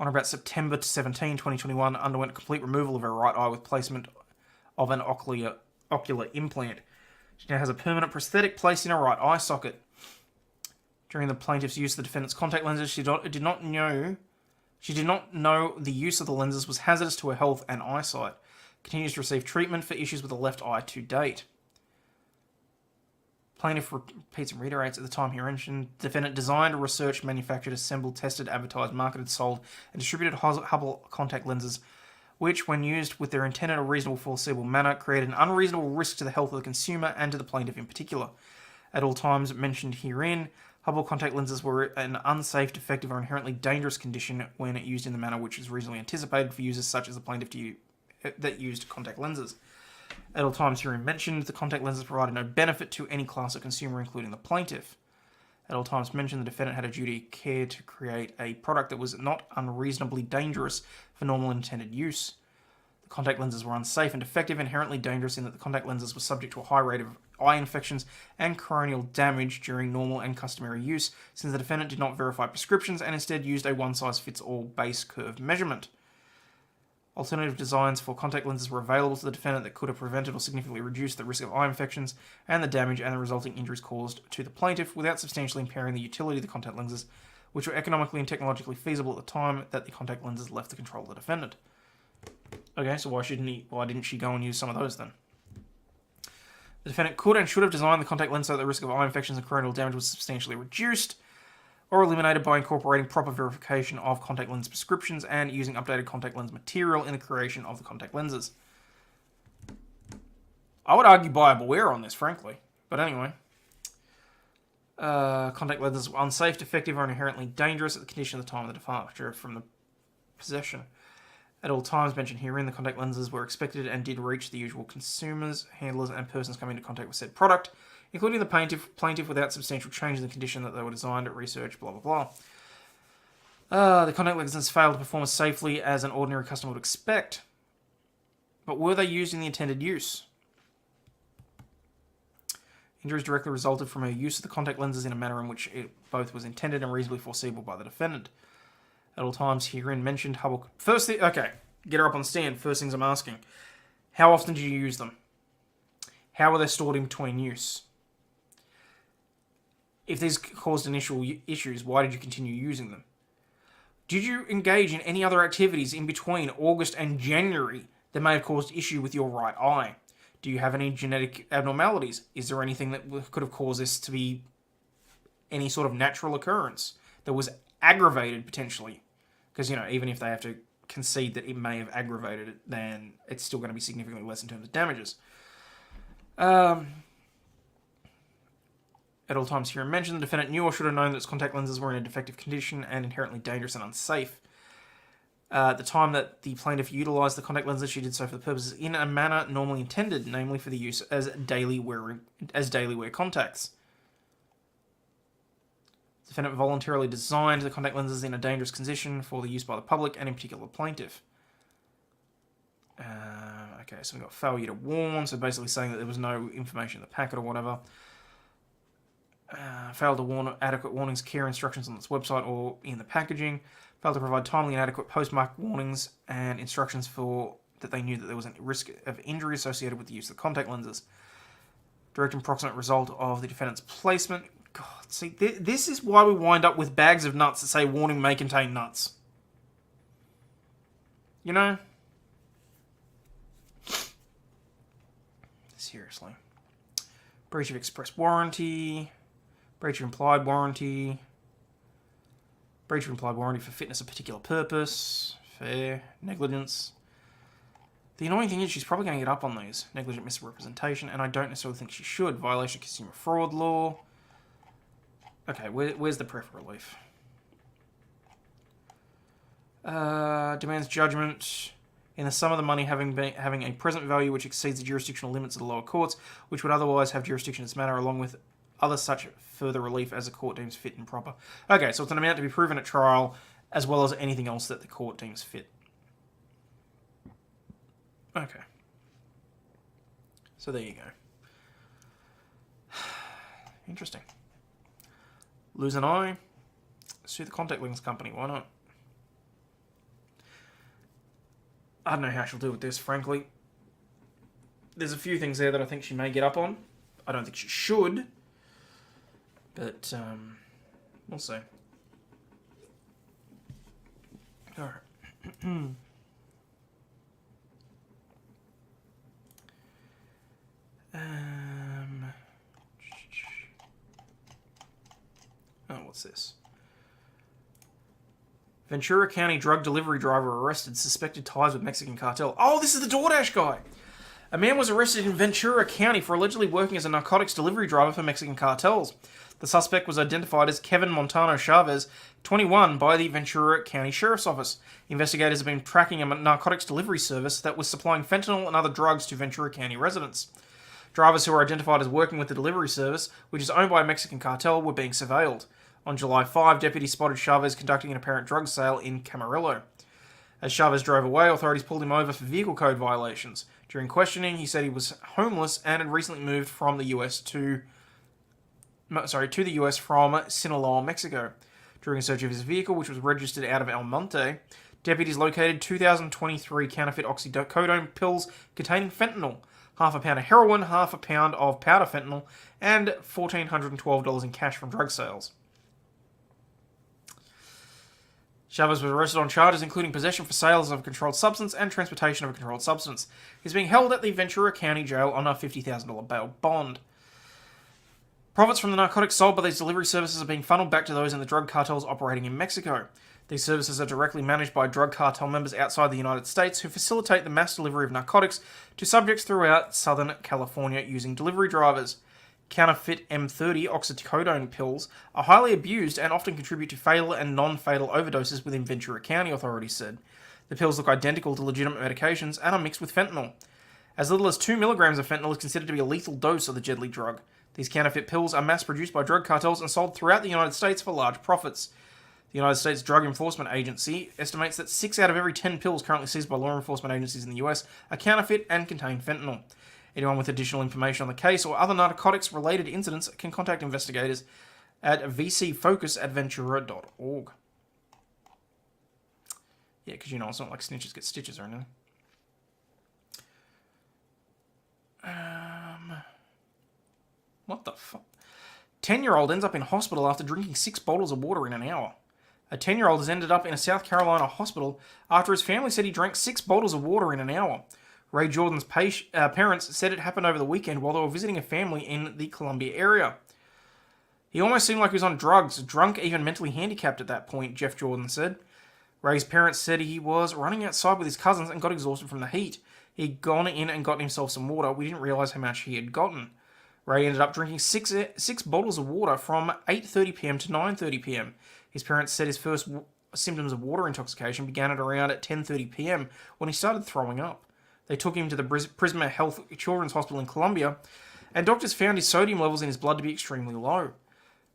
On about September 17, 2021, underwent complete removal of her right eye with placement of an ocular implant. She now has a permanent prosthetic placed in her right eye socket. During the plaintiff's use of the defendant's contact lenses, she did not know the use of the lenses was hazardous to her health and eyesight. Continues to receive treatment for issues with the left eye to date. Plaintiff repeats and reiterates at the time he mentioned, defendant designed, researched, manufactured, assembled, tested, advertised, marketed, sold, and distributed Hubble contact lenses, which, when used with their intended or reasonable foreseeable manner, created an unreasonable risk to the health of the consumer and to the plaintiff in particular. At all times mentioned herein, Hubble contact lenses were an unsafe, defective, or inherently dangerous condition when used in the manner which is reasonably anticipated for users such as the plaintiff that used contact lenses. At all times herein mentioned, the contact lenses provided no benefit to any class of consumer, including the plaintiff. At all times mentioned, the defendant had a duty of care to create a product that was not unreasonably dangerous for normal intended use. The contact lenses were unsafe and defective, inherently dangerous in that the contact lenses were subject to a high rate of eye infections and corneal damage during normal and customary use, since the defendant did not verify prescriptions and instead used a one-size-fits-all base curve measurement. Alternative designs for contact lenses were available to the defendant that could have prevented or significantly reduced the risk of eye infections and the damage and the resulting injuries caused to the plaintiff without substantially impairing the utility of the contact lenses, which were economically and technologically feasible at the time that the contact lenses left the control of the defendant. Okay, so why didn't she go and use some of those then? The defendant could and should have designed the contact lens so that the risk of eye infections and corneal damage was substantially reduced or eliminated by incorporating proper verification of contact lens prescriptions and using updated contact lens material in the creation of the contact lenses. I would argue buyer beware on this, frankly. But anyway. Contact lenses were unsafe, defective, or inherently dangerous at the condition at the time of the departure from the possession. At all times mentioned herein, the contact lenses were expected and did reach the usual consumers, handlers, and persons coming into contact with said product, including the plaintiff without substantial change in the condition that they were designed, research, blah, blah, blah. The contact lenses failed to perform as safely as an ordinary customer would expect. But were they used in the intended use? Injuries directly resulted from her use of the contact lenses in a manner in which it both was intended and reasonably foreseeable by the defendant. At all times herein mentioned, Hubble... Okay, get her up on the stand. First things I'm asking. How often did you use them? How were they stored in between use? If these caused initial issues, why did you continue using them? Did you engage in any other activities in between August and January that may have caused issue with your right eye? Do you have any genetic abnormalities? Is there anything that could have caused this to be any sort of natural occurrence that was aggravated potentially? Because, even if they have to concede that it may have aggravated it, then it's still going to be significantly less in terms of damages. At all times here mentioned, the defendant knew or should have known that its contact lenses were in a defective condition and inherently dangerous and unsafe. At the time that the plaintiff utilised the contact lenses, she did so for the purposes in a manner normally intended, namely for the use as daily wear contacts. The defendant voluntarily designed the contact lenses in a dangerous condition for the use by the public and in particular the plaintiff. Okay, so we've got failure to warn, so basically saying that there was no information in the packet or whatever. Failed to warn adequate warnings, care instructions on its website or in the packaging. Failed to provide timely and adequate postmark warnings and instructions for that they knew that there was a risk of injury associated with the use of the contact lenses. Direct and proximate result of the defendant's placement. God, see, this is why we wind up with bags of nuts that say warning may contain nuts. You know? Seriously. Breach of express warranty. Breach of implied warranty. Breach of implied warranty for fitness of particular purpose. Fair. Negligence. The annoying thing is she's probably going to get up on these. Negligent misrepresentation, and I don't necessarily think she should. Violation of consumer fraud law. Okay, where's the pref relief? Demands judgment in the sum of the money having a present value which exceeds the jurisdictional limits of the lower courts, which would otherwise have jurisdiction in this matter, along with other such further relief as the court deems fit and proper. Okay, so it's an amount to be proven at trial, as well as anything else that the court deems fit. Okay. So there you go. Interesting. Lose an eye. Sue the contact lens company. Why not? I don't know how she'll deal with this, frankly. There's a few things there that I think she may get up on. I don't think she should. But, we'll see. Alright. What's this? Ventura County drug delivery driver arrested, suspected ties with Mexican cartel. Oh, this is the DoorDash guy! A man was arrested in Ventura County for allegedly working as a narcotics delivery driver for Mexican cartels. The suspect was identified as Kevin Montano Chavez, 21, by the Ventura County Sheriff's Office. Investigators have been tracking a narcotics delivery service that was supplying fentanyl and other drugs to Ventura County residents. Drivers who were identified as working with the delivery service, which is owned by a Mexican cartel, were being surveilled. On July 5, deputies spotted Chavez conducting an apparent drug sale in Camarillo. As Chavez drove away, authorities pulled him over for vehicle code violations. During questioning, he said he was homeless and had recently moved from the US to the US from Sinaloa, Mexico. During a search of his vehicle, which was registered out of El Monte, deputies located 2023 counterfeit oxycodone pills containing fentanyl, half a pound of heroin, half a pound of powder fentanyl, and $1,412 in cash from drug sales. Chavez was arrested on charges including possession for sales of a controlled substance and transportation of a controlled substance. He's being held at the Ventura County Jail on a $50,000 bail bond. Profits from the narcotics sold by these delivery services are being funneled back to those in the drug cartels operating in Mexico. These services are directly managed by drug cartel members outside the United States who facilitate the mass delivery of narcotics to subjects throughout Southern California using delivery drivers. Counterfeit M30 oxycodone pills are highly abused and often contribute to fatal and non-fatal overdoses within Ventura County, authorities said. The pills look identical to legitimate medications and are mixed with fentanyl. As little as 2 milligrams of fentanyl is considered to be a lethal dose of the deadly drug. These counterfeit pills are mass-produced by drug cartels and sold throughout the United States for large profits. The United States Drug Enforcement Agency estimates that 6 out of every 10 pills currently seized by law enforcement agencies in the US are counterfeit and contain fentanyl. Anyone with additional information on the case or other narcotics-related incidents can contact investigators at vcfocus@ventura.org. Yeah, because, you know, it's not like snitches get stitches or anything. What the fuck? 10-year-old ends up in hospital after drinking 6 bottles of water in an hour. A 10-year-old has ended up in a South Carolina hospital after his family said he drank 6 bottles of water in an hour. Ray Jordan's parents said it happened over the weekend while they were visiting a family in the Columbia area. He almost seemed like he was on drugs, drunk, even mentally handicapped at that point, Jeff Jordan said. Ray's parents said he was running outside with his cousins and got exhausted from the heat. He'd gone in and gotten himself some water. We didn't realise how much he had gotten. Ray ended up drinking six bottles of water from 8:30pm to 9:30pm. His parents said his first symptoms of water intoxication began at around 10:30pm when he started throwing up. They took him to the Prisma Health Children's Hospital in Columbia, and doctors found his sodium levels in his blood to be extremely low.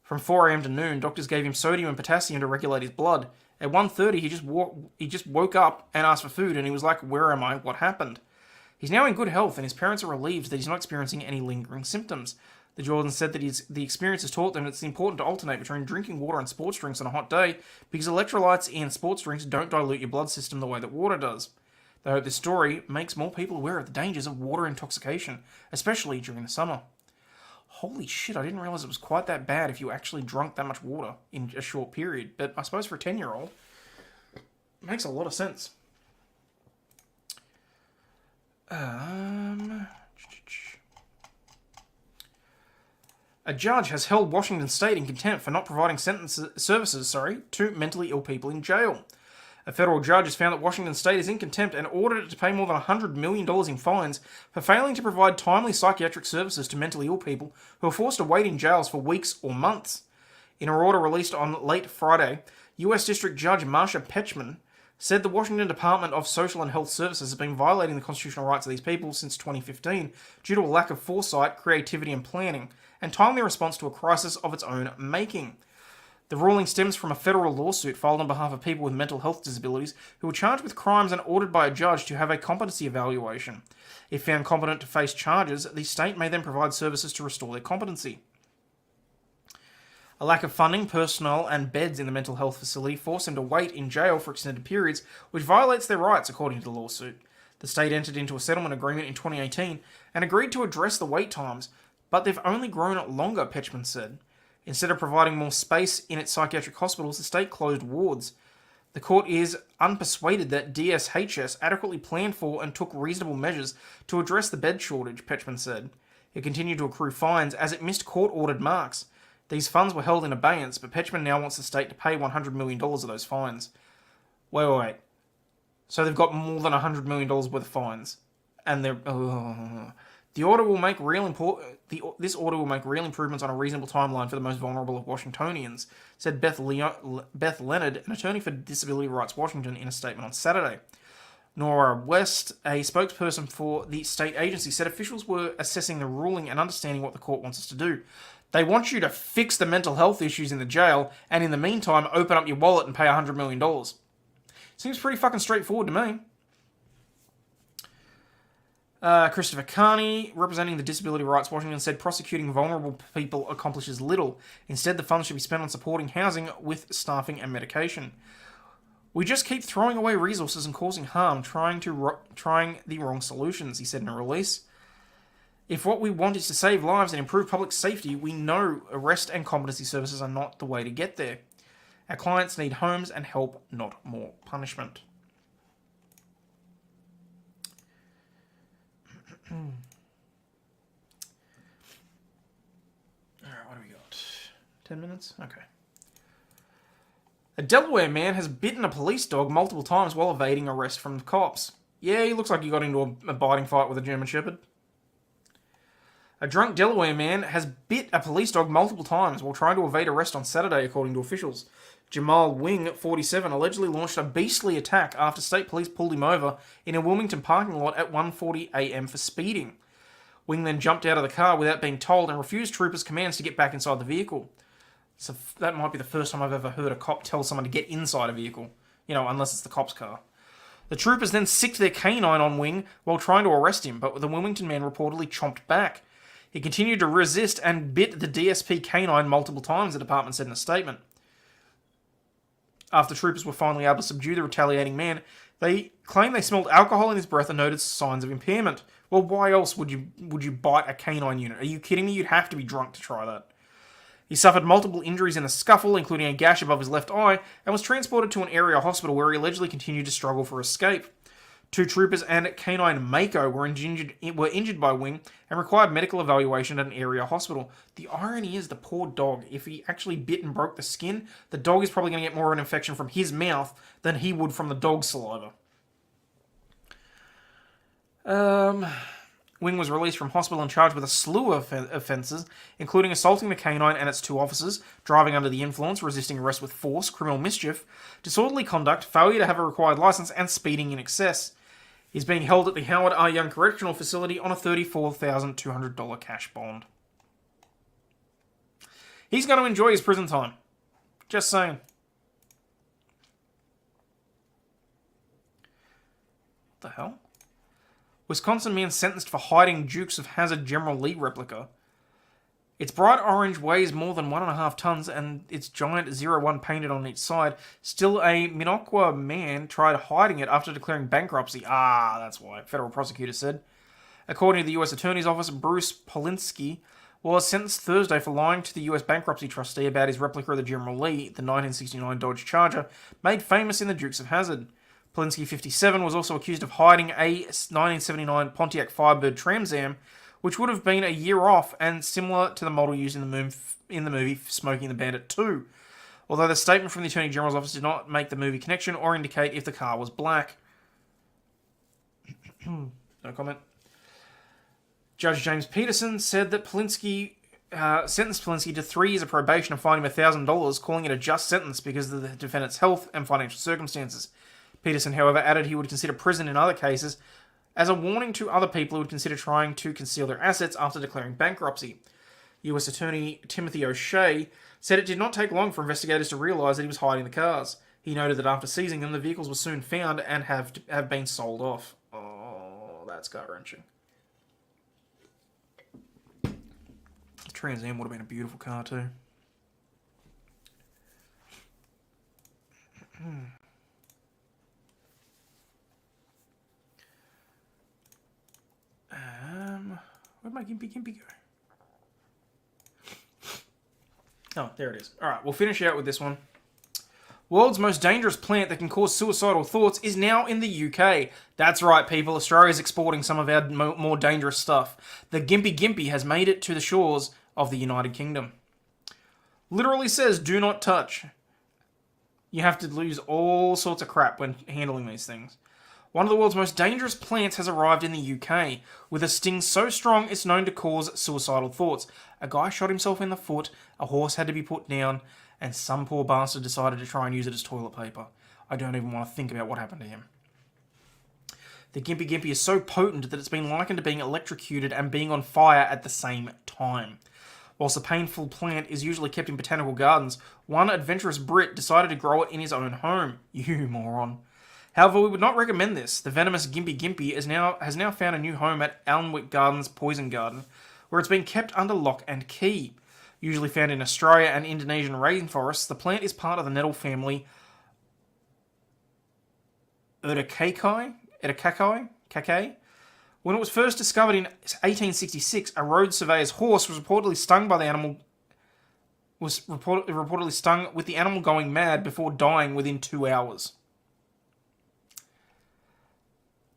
From 4am to noon, doctors gave him sodium and potassium to regulate his blood. At 1:30, he just woke up and asked for food, and he was like, "Where am I? What happened?" He's now in good health, and his parents are relieved that he's not experiencing any lingering symptoms. The Jordans said that the experience has taught them that it's important to alternate between drinking water and sports drinks on a hot day because electrolytes in sports drinks don't dilute your blood system the way that water does. They hope this story makes more people aware of the dangers of water intoxication, especially during the summer. Holy shit, I didn't realise it was quite that bad if you actually drunk that much water in a short period. But I suppose for a 10-year-old, it makes a lot of sense. A judge has held Washington State in contempt for not providing services to mentally ill people in jail. A federal judge has found that Washington State is in contempt and ordered it to pay more than $100 million in fines for failing to provide timely psychiatric services to mentally ill people who are forced to wait in jails for weeks or months. In her order released on late Friday, U.S. District Judge Marsha Petchman said the Washington Department of Social and Health Services has been violating the constitutional rights of these people since 2015 due to a lack of foresight, creativity and planning, and timely response to a crisis of its own making. The ruling stems from a federal lawsuit filed on behalf of people with mental health disabilities who were charged with crimes and ordered by a judge to have a competency evaluation. If found competent to face charges, the state may then provide services to restore their competency. A lack of funding, personnel, and beds in the mental health facility force them to wait in jail for extended periods, which violates their rights, according to the lawsuit. The state entered into a settlement agreement in 2018 and agreed to address the wait times, but they've only grown longer, Petchman said. Instead of providing more space in its psychiatric hospitals, the state closed wards. The court is unpersuaded that DSHS adequately planned for and took reasonable measures to address the bed shortage, Petchman said. It continued to accrue fines as it missed court-ordered marks. These funds were held in abeyance, but Petchman now wants the state to pay $100 million of those fines. Wait. So they've got more than $100 million worth of fines. And they're... This order will make real improvements on a reasonable timeline for the most vulnerable of Washingtonians, said Beth Leonard, an attorney for Disability Rights Washington, in a statement on Saturday. Nora West, a spokesperson for the state agency, said officials were assessing the ruling and understanding what the court wants us to do. They want you to fix the mental health issues in the jail, and in the meantime, open up your wallet and pay $100 million. Seems pretty fucking straightforward to me. Christopher Carney, representing the Disability Rights Washington, said prosecuting vulnerable people accomplishes little. Instead, the funds should be spent on supporting housing with staffing and medication. We just keep throwing away resources and causing harm, trying the wrong solutions, he said in a release. If what we want is to save lives and improve public safety, we know arrest and competency services are not the way to get there. Our clients need homes and help, not more punishment. Alright, what do we got? 10 minutes? Okay. A Delaware man has bitten a police dog multiple times while evading arrest from the cops. Yeah, he looks like he got into a biting fight with a German Shepherd. A drunk Delaware man has bit a police dog multiple times while trying to evade arrest on Saturday, according to officials. Jamal Wing, 47, allegedly launched a beastly attack after state police pulled him over in a Wilmington parking lot at 1:40 a.m. for speeding. Wing then jumped out of the car without being told and refused troopers' commands to get back inside the vehicle. So that might be the first time I've ever heard a cop tell someone to get inside a vehicle. You know, unless it's the cop's car. The troopers then sicked their canine on Wing while trying to arrest him, but the Wilmington man reportedly chomped back. He continued to resist and bit the DSP canine multiple times, the department said in a statement. After troopers were finally able to subdue the retaliating man, they claimed they smelled alcohol in his breath and noted signs of impairment. Well, why else would you bite a canine unit? Are you kidding me? You'd have to be drunk to try that. He suffered multiple injuries in the scuffle, including a gash above his left eye, and was transported to an area hospital where he allegedly continued to struggle for escape. 2 troopers and canine Mako were injured by Wing and required medical evaluation at an area hospital. The irony is the poor dog, if he actually bit and broke the skin, the dog is probably going to get more of an infection from his mouth than he would from the dog's saliva. Wing was released from hospital and charged with a slew of offences, including assaulting the canine and its 2 officers, driving under the influence, resisting arrest with force, criminal mischief, disorderly conduct, failure to have a required licence, and speeding in excess. He's being held at the Howard R. Young Correctional Facility on a $34,200 cash bond. He's going to enjoy his prison time. Just saying. What the hell? Wisconsin man sentenced for hiding Dukes of Hazzard General Lee replica. Its bright orange weighs more than 1.5 tons and its giant 01 painted on each side. Still, a Minocqua man tried hiding it after declaring bankruptcy. Ah, that's why, federal prosecutor said. According to the U.S. Attorney's Office, Bruce Polinsky was sentenced Thursday for lying to the U.S. bankruptcy trustee about his replica of the General Lee, the 1969 Dodge Charger, made famous in the Dukes of Hazzard. Polinsky, 57, was also accused of hiding a 1979 Pontiac Firebird Trans Am, which would have been a year off and similar to the model used in the movie Smokey and the Bandit 2. Although the statement from the Attorney General's office did not make the movie connection or indicate if the car was black. No comment. Judge James Peterson said that Polinsky sentenced Polinsky to 3 years of probation and fined him $1,000, calling it a just sentence because of the defendant's health and financial circumstances. Peterson, however, added he would consider prison in other cases as a warning to other people who would consider trying to conceal their assets after declaring bankruptcy. U.S. Attorney Timothy O'Shea said it did not take long for investigators to realise that he was hiding the cars. He noted that after seizing them, the vehicles were soon found and have been sold off. Oh, that's gut-wrenching. The Trans Am would have been a beautiful car too. Where'd my Gimpy go? Oh, there it is. Alright, we'll finish out with this one. World's most dangerous plant that can cause suicidal thoughts is now in the UK. That's right, people. Australia's exporting some of our more dangerous stuff. The Gimpy has made it to the shores of the United Kingdom. Literally says, do not touch. You have to lose all sorts of crap when handling these things. One of the world's most dangerous plants has arrived in the UK, with a sting so strong it's known to cause suicidal thoughts. A guy shot himself in the foot, a horse had to be put down, and some poor bastard decided to try and use it as toilet paper. I don't even want to think about what happened to him. The Gimpy is so potent that it's been likened to being electrocuted and being on fire at the same time. Whilst the painful plant is usually kept in botanical gardens, one adventurous Brit decided to grow it in his own home. You moron. However, we would not recommend this. The venomous Gimpy has now found a new home at Alnwick Gardens Poison Garden, where it's been kept under lock and key. Usually found in Australia and Indonesian rainforests, the plant is part of the nettle family Urticaceae. When it was first discovered in 1866, a road surveyor's horse was reportedly stung by the animal. Reportedly stung with the animal going mad before dying within 2 hours.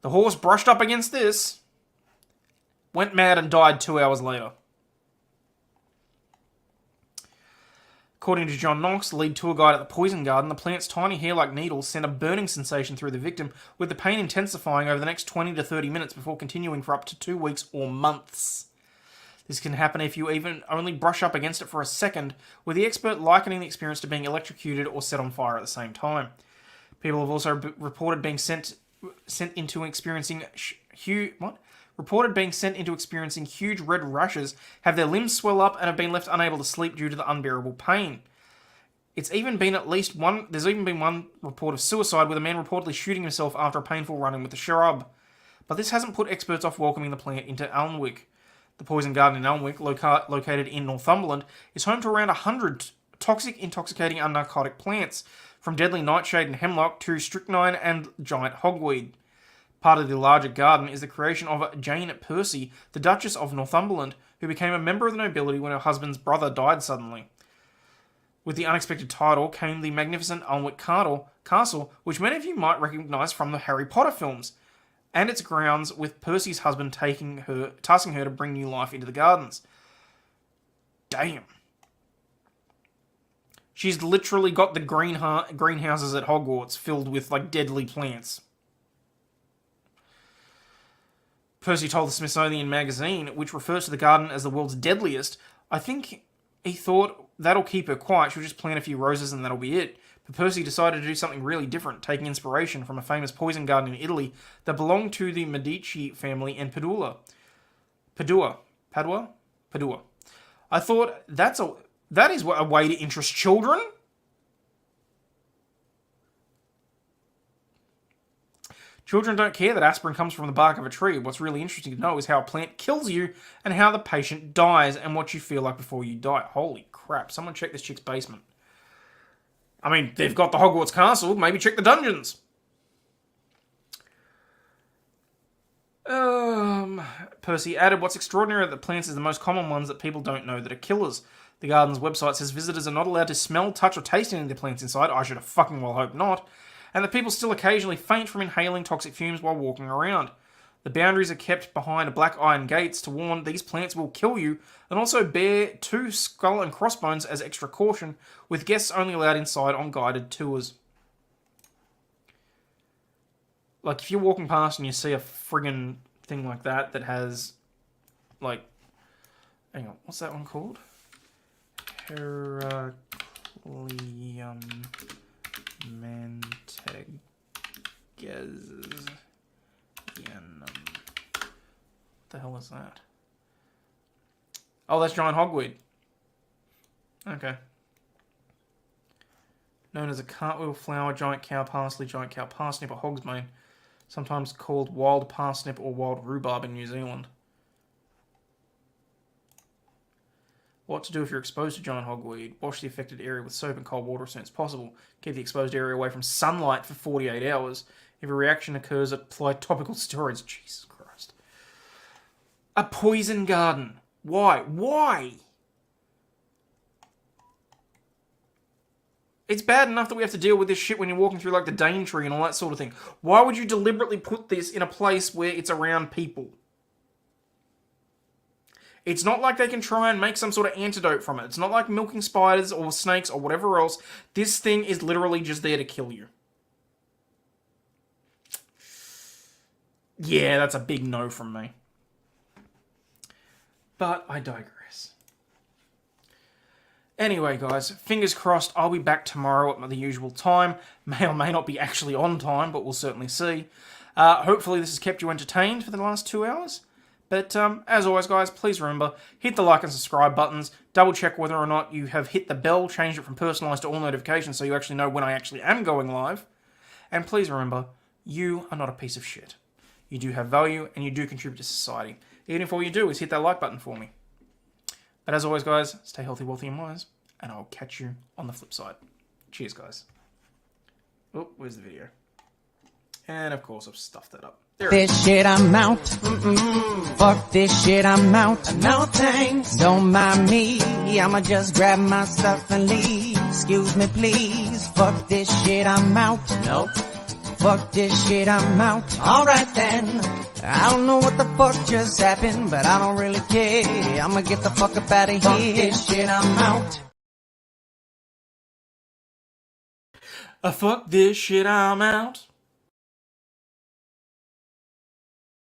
The horse brushed up against this, went mad and died 2 hours later. According to John Knox, the lead tour guide at the Poison Garden, the plant's tiny hair-like needles sent a burning sensation through the victim, with the pain intensifying over the next 20 to 30 minutes before continuing for up to 2 weeks or months. This can happen if you even only brush up against it for a second, with the expert likening the experience to being electrocuted or set on fire at the same time. People have also reported being sent into experiencing huge red rashes, have their limbs swell up, and have been left unable to sleep due to the unbearable pain. There's even been one report of suicide, with a man reportedly shooting himself after a painful run-in with the shrub. But this hasn't put experts off welcoming the plant into Alnwick. The Poison Garden in Alnwick, located in Northumberland, is home to around 100 toxic, intoxicating, and narcotic plants, from deadly nightshade and hemlock to strychnine and giant hogweed. Part of the larger garden is the creation of Jane Percy, the Duchess of Northumberland, who became a member of the nobility when her husband's brother died suddenly. With the unexpected title came the magnificent Alnwick Castle, which many of you might recognise from the Harry Potter films, and its grounds, with Percy's husband tasking her to bring new life into the gardens. Damn. She's literally got the greenhouses at Hogwarts filled with, deadly plants. Percy told the Smithsonian Magazine, which refers to the garden as the world's deadliest, I think he thought that'll keep her quiet, she'll just plant a few roses and that'll be it. But Percy decided to do something really different, taking inspiration from a famous poison garden in Italy that belonged to the Medici family in Padua. I thought, that is a way to interest children. Children don't care that aspirin comes from the bark of a tree. What's really interesting to know is how a plant kills you and how the patient dies and what you feel like before you die. Holy crap, someone check this chick's basement. I mean, they've got the Hogwarts castle, maybe check the dungeons. Percy added, what's extraordinary about the plants is the most common ones that people don't know that are killers. The garden's website says visitors are not allowed to smell, touch, or taste any of the plants inside. I should have fucking well hope not. And that people still occasionally faint from inhaling toxic fumes while walking around. The boundaries are kept behind black iron gates to warn these plants will kill you, and also bear 2 skull and crossbones as extra caution, with guests only allowed inside on guided tours. Like, if you're walking past and you see a friggin' thing like that that has, like, hang on, what's that one called? Heracleum mantegasyanum. What the hell is that? Oh, that's giant hogweed. Okay. Known as a cartwheel flower, giant cow parsley, giant cow parsnip, or hogsbane. Sometimes called wild parsnip or wild rhubarb in New Zealand. What to do if you're exposed to giant hogweed? Wash the affected area with soap and cold water as soon as possible. Keep the exposed area away from sunlight for 48 hours. If a reaction occurs, apply topical steroids. Jesus Christ. A poison garden. Why? Why? It's bad enough that we have to deal with this shit when you're walking through, like, the Daintree and all that sort of thing. Why would you deliberately put this in a place where it's around people? It's not like they can try and make some sort of antidote from it. It's not like milking spiders or snakes or whatever else. This thing is literally just there to kill you. Yeah, that's a big no from me. But I digress. Anyway, guys, fingers crossed I'll be back tomorrow at the usual time. May or may not be actually on time, but we'll certainly see. Hopefully this has kept you entertained for the last 2 hours. But as always, guys, please remember, hit the like and subscribe buttons. Double check whether or not you have hit the bell, changed it from personalised to all notifications so you actually know when I actually am going live. And please remember, you are not a piece of shit. You do have value and you do contribute to society. Even if all you do is hit that like button for me. But as always, guys, stay healthy, wealthy, and wise, and I'll catch you on the flip side. Cheers, guys. Oh, where's the video? And of course, I've stuffed that up. This shit, I'm out. Fuck this shit, I'm out. No thanks. Don't mind me. I'ma just grab my stuff and leave. Excuse me, please. Fuck this shit, I'm out. Nope. Fuck this shit, I'm out. Alright then. I don't know what the fuck just happened, but I don't really care. I'ma get the fuck up out of here. Fuck this shit, I'm out. Fuck this shit, I'm out.